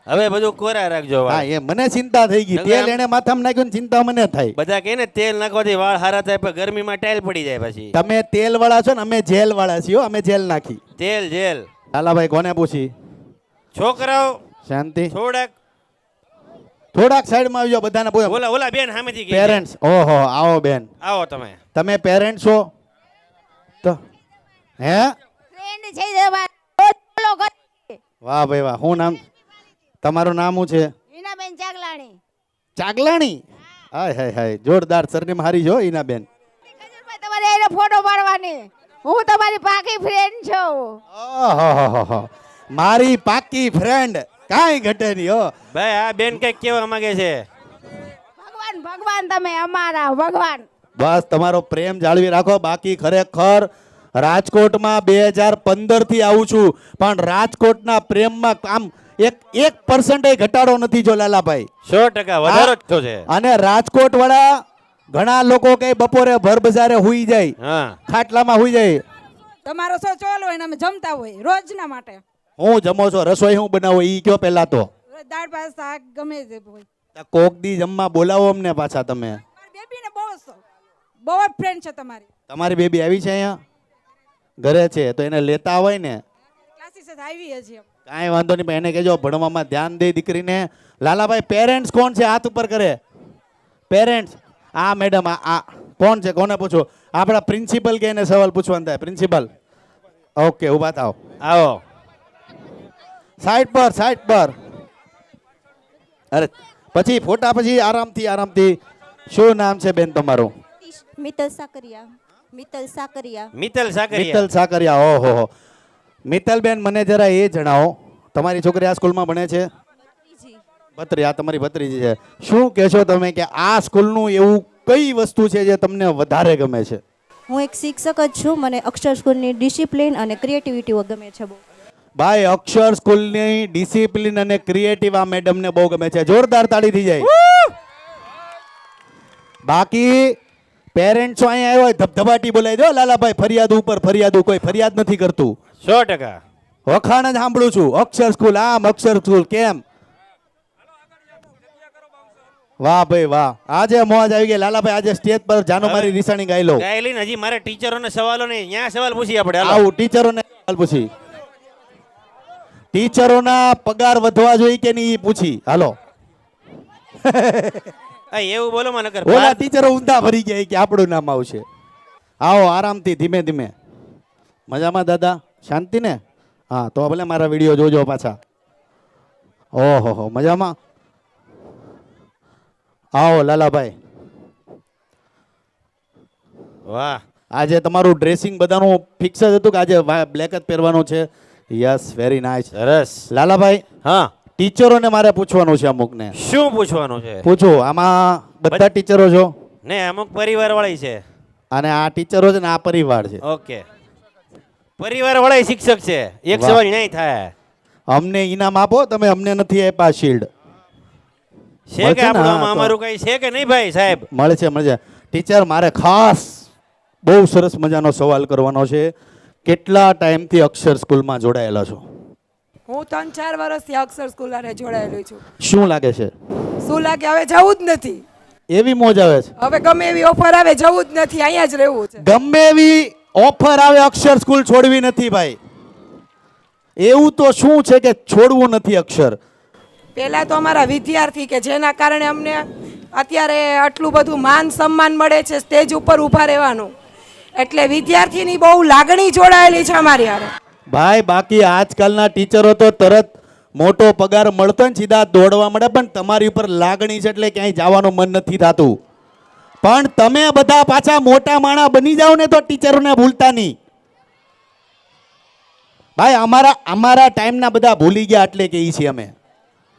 હવે બધું કોરા રાખજો હા એ મને ચિંતા થઈ ગઈ તેલ એને માથામાં નાખ્યું ને ચિંતા મને થાય બધા કહે ને તેલ નાખવાથી વાળ સારા થાય પણ ગરમીમાં ટાઈલ પડી જાય પછી તમે તેલ વાળા છો ને અમે જેલ વાળા છીએ અમે જેલ નાખી જેલ લાલાભાઈ કોને પૂછી છોકરાઓ શાંતિ થોડાક સાઈડમાં આવી જાઓ બધાને પૂછો ઓલા બેન સામેથી પેરેન્ટ્સ ઓહો આવો બેન આવો તમે પેરેન્ટ્સ છો તો હે ફ્રેન્ડ છે વાહ ભાઈ વાહ શું નામ તમારું નામ શું છે હિનાબેન ચાગલાણી હાય હાય હાય જોરદાર સરનેમ હારી જો હિનાબેન તમારે એને ફોટો પાડવાની હું તમારી પાકી ફ્રેન્ડ છું ઓહો મારી પાકી ફ્રેન્ડ કાંઈ ઘટે નહીં હો ભાઈ આ બેન કઈક કેવા માંગે છે ભગવાન તમે અમારા ભગવાન બસ તમારો પ્રેમ જાળવી રાખો બાકી ખરેખર રાજકોટમાં 2015 થી આવું છું પણ રાજકોટના પ્રેમમાં આમ એક ઘટાડો નથી જો લાલાભાઈ 100% વધારો જ છે અને રાજકોટ વાળા ઘણા લોકો કઈ બપોરે ભર બજારે હુઈ જાય ખાટલામાં હુઈ જાય તમારો શો ચાલુ હોય ને અમે જમતા હોય રોજના માટે હું જમો છો રસોઈ હું બનાવો ઈ કયો પહેલા તો દાળ ભાત શાક ગમે તે હોય કોક દી જમવા બોલાવો અમને પાછા તમે બેબી ને બહુ જ ફ્રેન્ડ છે તમારી બેબી આવી છે અહીંયા ઘરે છે તો એને લેતા હોય ને ક્લાસીસ આવી છે કાંઈ વાંધો નહીં એને કહેજો ભણવામાં ધ્યાન દે દીકરીને લાલાભાઈ પેરેન્ટ્સ કોણ છે હાથ ઉપર કરે પેરેન્ટ્સ આ મેડમ આ કોણ છે કોને પૂછો આપણા પ્રિન્સિપલ કે એને સવાલ પૂછવાનો થાય પ્રિન્સિપલ ઓકે ઊભા થાવ આવો સાઈડ પર અરે પછી ફોટા પછી આરામથી શું નામ છે બેન તમારું મિત્તલ સાકરિયા ઓહો મિત્તલ બેન મને જરા એ જણાવો તમારી છોકરી આ સ્કૂલમાં ભણે છે આ તમારી ભત્રીજી છે શું કહેશો તમે કે આ સ્કૂલનું એવું કઈ વસ્તુ છે જે તમને વધારે ગમે છે હું એક શિક્ષક જ છું મને અક્ષર સ્કૂલની ડિસિપ્લિન અને ક્રિએટિવિટી ગમે છે બહુ ભાઈ અક્ષર સ્કૂલની ડિસિપ્લિન અને ક્રિએટિવ આ મેડમને બહુ ગમે છે જોરદાર તાળી થઈ જાય બાકી પેરેન્ટ્સ અહીંયા આવ્યો ધબધબાટી બોલાય જો લાલાભાઈ ફરિયાદ ઉપર ફરિયાદ કોઈ ફરિયાદ નથી કરતું 100% વખાણ જ સાંભળું છું અક્ષર સ્કૂલ આમ અક્ષર સ્કૂલ કેમ વાહ ભાઈ વાહ, આજે મોજ આવી ગઈ લાલાભાઈ. આજે સ્ટેજ પર જાનો મારી નિશાની ગાઈ લો. ગાય લઈને હજી મારે ટીચરોને સવાલો નહીં, ત્યાં સવાલ પૂછી આપણે. હાલો. આવું ટીચરોને સવાલ પૂછી, ટીચરોના પગાર વધવા જોઈએ કે નહીં ઈ પૂછી. હાલો. આ એવું બોલો માં નકર ઓલા ટીચરો ઊંધા ભરી ગયા કે આપણું નામ આવશે. આવો આરામથી ધીમે ધીમે. મજામાં દાદા? શાંતિ ને? હા તો ભલે મારા વિડીયો જોજો પાછા. ઓહો હો, મજામાં? આવો લાલાભાઈ. વાહ, આજે તમારું ડ્રેસિંગ બધાનું ફિક્સ જ હતું કે આજે બ્લેક જ પહેરવાનું છે? Yes, very nice. સરસ. લાલાભાઈ, હા, ટીચરોને મારે પૂછવાનું છે અમુકને. શું પૂછવાનું છે? પૂછો. આમાં બધા ટીચરો છો ને? અમુક પરિવાર વાળી છે. અને આ ટીચરો છે ને આ પરિવાર છે. ઓકે, પરિવાર વાળા શિક્ષક છે. એક સવાલ નહીં થાય. અમને ઇનામ આપો, તમે અમને નથી આપ્યા શિલ્ડ. છે કે આપણું અમારું કઈ છે કે નહીં ભાઈ સાહેબ? મળે છે, મળે છે. ટીચર, મારે ખાસ બહુ સરસ મજાનો સવાલ કરવાનો છે. કેટલા ટાઈમથી અક્ષર સ્કૂલમાં જોડાયેલા છો? હું 3-4 વર્ષથી અક્ષર સ્કૂલ હારે જોડાયેલી છું. શું લાગે છે? શું લાગે? હવે જવું જ નથી. એવી મોજ આવે છે? હવે ગમે એવી ઓફર આવે જવું જ નથી, અહીંયા જ રહેવું છે. ગમે એવી ઓફર આવે અક્ષર સ્કૂલ છોડવી નથી ભાઈ. એવું તો શું છે કે છોડવું નથી અક્ષર? પહેલા તો અમારા વિદ્યાર્થી કે જેના કારણે અમને અત્યારે આટલું બધું માન સન્માન મળે છે, સ્ટેજ ઉપર ઊભા રહેવાનું, એટલે વિદ્યાર્થીની બહુ લાગણી જોડાયેલી છે અમારી હારે ભાઈ. બાકી આજકાલના ટીચરો તો તરત મોટો પગાર મળતો ને સીધા દોડવા મળે, પણ તમારી ઉપર લાગણી છે એટલે ક્યાંય જવાનું મન નથી થતું. પણ તમે બધા પાછા મોટા માણા બની જાઓ ને તો ટીચરોને ભૂલતા નહીં ભાઈ. અમારા ટાઈમના બધા ભૂલી ગયા એટલે કે ઈ છે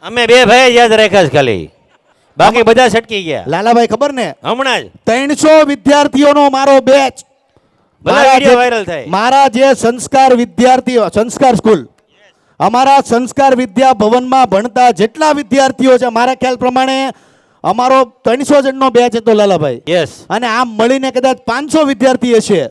અમે બે ભાઈ યાદ રાખ્યા છે ખાલી, બાકી બધા છટકી ગયા. લાલાભાઈ ખબર ને, હમણાં જ 300 વિદ્યાર્થીઓનો મારો બેચ, વાયરલ થાય. મારા જે સંસ્કાર વિદ્યાર્થીઓ, સંસ્કાર સ્કૂલ, અમારા સંસ્કાર વિદ્યા ભવનમાં ભણતા જેટલા વિદ્યાર્થીઓ છે મારા ખ્યાલ પ્રમાણે અમારો 300 જણનો બેચ હતો લાલાભાઈ. યસ. અને આમ મળીને કદાચ 500 વિદ્યાર્થી હશે.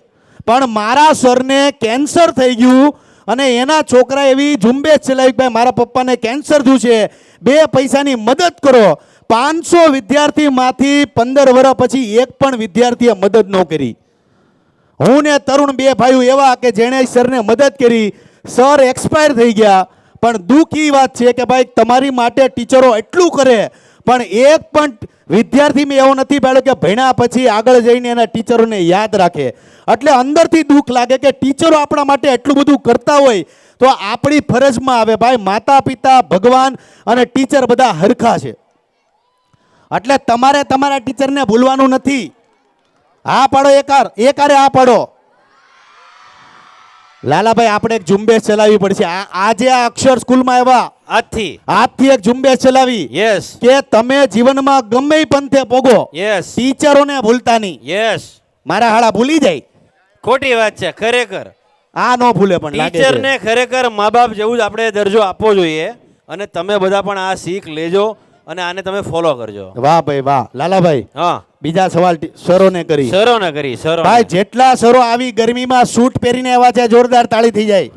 પણ મારા સરને કેન્સર થઈ ગયું અને એના છોકરા એવી ઝુંબેશ ચલાવી ભાઈ મારા પપ્પાને કેન્સર થયું છે, 2 પૈસાની મદદ કરો. 500 વિદ્યાર્થીમાંથી 15 વર્ષ પછી એક પણ વિદ્યાર્થીએ મદદ ન કરી. હું ને તરુણ 2 ભાઈઓ એવા કે જેણે સરને મદદ કરી. સર એક્સપાયર થઈ ગયા. પણ દુઃખી વાત છે કે ભાઈ તમારી માટે ટીચરો એટલું કરે પણ એક પણ વિદ્યાર્થી મેં એવો નથી પાડ્યો કે ભણ્યા પછી આગળ જઈને એના ટીચરોને યાદ રાખે. એટલે અંદરથી દુઃખ લાગે કે ટીચરો આપણા માટે એટલું બધું કરતા હોય તો આપણી ફરજમાં આવે ભાઈ, માતા પિતા, ભગવાન અને ટીચર બધા હરખા છે. એટલે તમારે તમારા ટીચરને ભૂલવાનું નથી. હા પાડો, એકારે હા પાડો. લાલાભાઈ, આપણે એક ઝુંબેશ ચલાવવી પડશે. આજે આ અક્ષર સ્કૂલમાં આવ્યા આજથી એક ઝુંબેશ ચલાવી. યસ. કે તમે જીવનમાં ગમે પંથે પોગો, યસ, ટીચરોને ભૂલતા નહીં. યસ. મારા હાડા ભૂલી જાય, ખોટી વાત છે ખરેખર. આ નો ભૂલે પણ લાગે છે. ટીચરને ખરેખર મા બાપ જેવું જ આપણે દરજ્જો આપવો જોઈએ. અને તમે બધા પણ આ શીખ લેજો અને આને તમે ફોલો કરજો. વાહ ભાઈ વાહ. લાલાભાઈ, હા, બીજા સવાલ સરોને કરી. સરો ભાઈ, જેટલા સરો આવી ગરમીમાં સૂટ પહેરીને આવ્યા છે જોરદાર તાળી થઈ જાય.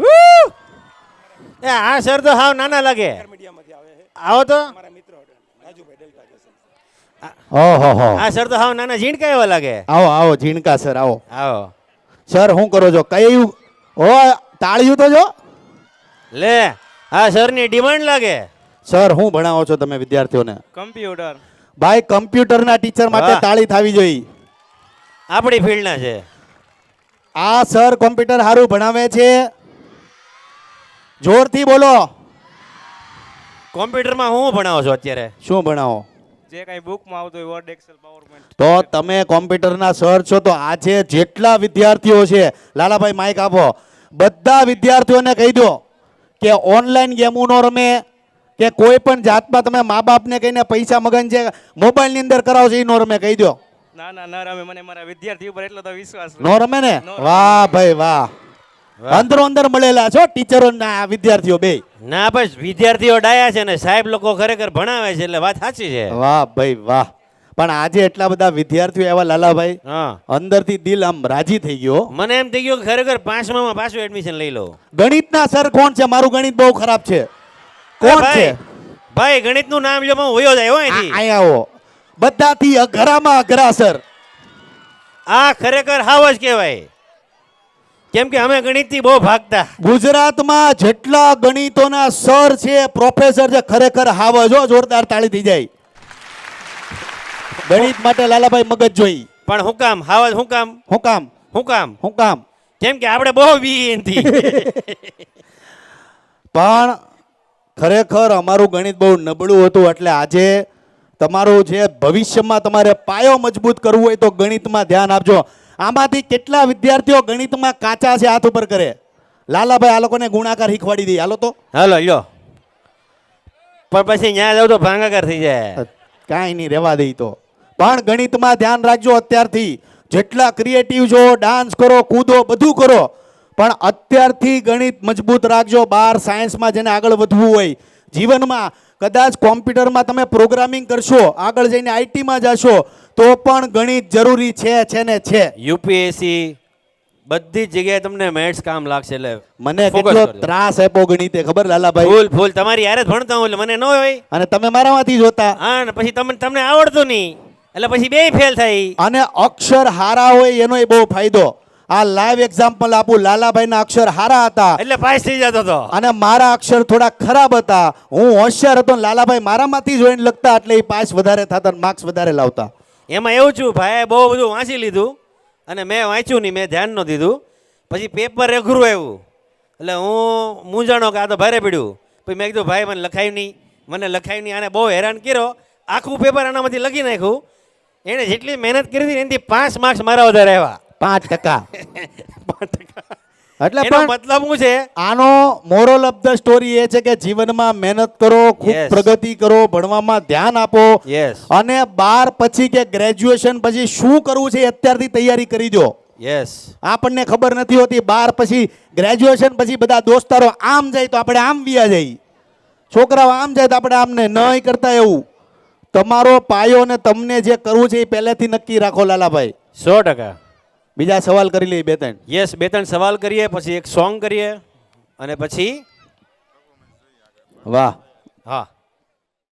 આ સર તો હાવ નાના લાગે. આવો તો ઓહો હો. આ સર તો હાવ નાના ઝીણકા એવા લાગે. આવો આવો ઝીણકા સર, આવો આવો. સર શું કરો છો? કયું ઓ તાળીયું તો જો લે. આ સરની ડિમાન્ડ લાગે. સર શું ભણાવો છો તમે વિદ્યાર્થીઓને? કમ્પ્યુટર. ભાઈ, કમ્પ્યુટરના ટીચર માટે તાળી થવી જોઈએ. આપણી ફિલ્ડના છે. આ સર કોમ્પ્યુટર સારું ભણાવે છે. જોરથી બોલો. કોમ્પ્યુટરમાં હું ભણાવો છો અત્યારે? શું ભણાવો? જે કઈ બુકમાં આવતું હોય, વર્ડ, એક્સેલ, પાવરપોઈન્ટ. તો તમે કોમ્પ્યુટરના સર છો તો આજે જેટલા વિદ્યાર્થીઓ છે, લાલાભાઈ માઇક આપો, બધા વિદ્યાર્થીઓને કહી દો કે ઓનલાઈન ગેમો નો રમે કે કોઈ પણ જાતમાં તમે મા બાપને કહીને પૈસા મગન છે મોબાઈલની અંદર કરાવો છો એ નો રમે, કહી દો. ના રમે. મને મારા વિદ્યાર્થી ઉપર એટલો તો વિશ્વાસ નો રમે ને? વાહ ભાઈ વાહ. અંદરો અંદર મળેલા છો ટીચરો ના વિદ્યાર્થીઓ બે. ના બસ વિદ્યાર્થીઓ ડાયા છે ને સાહેબ લોકો ખરેખર ભણાવે છે એટલે વાત સાચી છે. વાહ ભાઈ વાહ. પણ આજે એટલા બધા વિદ્યાર્થીઓ એવા લાલાભાઈ, અંદરથી દિલ આમ રાજી થઈ ગયો. મને એમ થઈ ગયું ખરેખર 5મા પાછું એડમિશન લઈ લો. ગણિતના સર કોણ છે? મારું ગણિત બહુ ખરાબ છે. કોણ છે ભાઈ? ગણિતનું નામ લ્યો, હું વયો જાય હો અહીંથી. અહીંયા આવો. બધાથી અઘરામાં અઘરા સર. આ ખરેખર હાવ જ કહેવાય, કેમ કે અમે ગણિતથી બહુ ભાગતા. ગુજરાતમાં જેટલા ગણિતોના સર છે, પ્રોફેસર છે, ખરેખર હાવ જો જોરદાર તાળી થઈ જાય. ગણિત માટે લાલાભાઈ મગજ જોઈ. પણ હું કામ હાવ જ? હું કામ? હું કામ? હું કામ? હું કામ? કેમ કે આપણે બહુ વી એનથી. પણ ખરેખર અમારું ગણિત બહુ નબળું હતું, એટલે આજે તમારું જે ભવિષ્યમાં તમારે પાયો મજબૂત કરવું હોય તો ગણિતમાં ધ્યાન આપજો. આમાંથી કેટલા વિદ્યાર્થીઓ ગણિતમાં કાચા છે? હાથ ઉપર કરે. લાલાભાઈ આ લોકોને ગુણાકાર શીખવાડી દઈએ. હાલો તો હાલો લ્યો. પણ પછી ત્યાં જાવ તો ભાંગાકાર થઈ જાય. કાંઈ નહીં, રહેવા દઈ તો. પણ ગણિતમાં ધ્યાન રાખજો અત્યારથી. જેટલા ક્રિએટિવ છો, ડાન્સ કરો, કૂદો, બધું કરો, પણ અત્યારથી ગણિત મજબૂત રાખજો. 12 સાયન્સમાં જેને આગળ વધવું હોય જીવનમાં, કદાચ કોમ્પ્યુટરમાં તમે પ્રોગ્રામિંગ કરશો, આગળ જઈને આઈટીમાં જશો, તો પણ ગણિત જરૂરી છે ને છે. યુપીએસસી બધી જ જગ્યાએ તમને મેથ્સ કામ લાગશે. એટલે મને કેટલો ત્રાસ આપ્યો ગણિતે ખબર લાલાભાઈ? ફૂલ ફૂલ તમારી યારે જ ભણતા હું, એટલે મને ન હોય. અને તમે મારામાંથી જોતા. હા, ને પછી તમને આવડતું નહીં, એટલે પછી બે ફેલ થાય. અને અક્ષર હારા હોય એનો બહુ ફાયદો. આ લાઈવ એક્ઝામ્પલ આપું. લાલાભાઈના અક્ષર હારા હતા એટલે પાસ થઈ જતો હતો, અને મારા અક્ષર થોડા ખરાબ હતા. હું હોશિયાર હતો, લાલાભાઈ મારામાંથી જોઈને લખતા, એટલે એ પાસ વધારે થતા, માર્ક્સ વધારે લાવતા. એમાં એવું છું, ભાઈ બહુ બધું વાંચી લીધું અને મેં વાંચ્યું નહીં, મેં ધ્યાન ન દીધું. પછી પેપર અઘરું આવ્યું, એટલે હું મૂંઝાણો કે આ તો ભારે પડ્યું. પછી મેં કીધું ભાઈ મને લખાયું નહીં, આને બહુ હેરાન કર્યો. આખું પેપર આનામાંથી લખી નાખ્યું. એણે જેટલી મહેનત કરી હતી એનાથી 5 માર્ક્સ મારા વધારે આવ્યા. 5%. 5%. એટલે એનો મતલબ શું છે? આનો મોરલ ઓફ ધ સ્ટોરી એ છે કે જીવનમાં મહેનત કરો, ખૂબ પ્રગતિ કરો, ભણવામાં ધ્યાન આપો, અને 12 પછી કે ગ્રેજ્યુએશન પછી શું કરવું છે અત્યારથી તૈયારી કરી દો. આપણને ખબર નથી હોતી. 12 પછી ગ્રેજ્યુએશન પછી બધા દોસ્તારો આમ જાય તો આપણે આમ વ્યા જઈએ, છોકરાઓ આમ જાય તો આપણે આમને નહીં કરતા. એવું તમારો પાયો અને તમને જે કરવું છે એ પહેલેથી નક્કી રાખો લાલાભાઈ. 100%. બીજા સવાલ કરી લઈએ 2-3. યસ, 2-3 સવાલ કરીએ, પછી એક સોંગ કરીએ, અને પછી વાહ. હા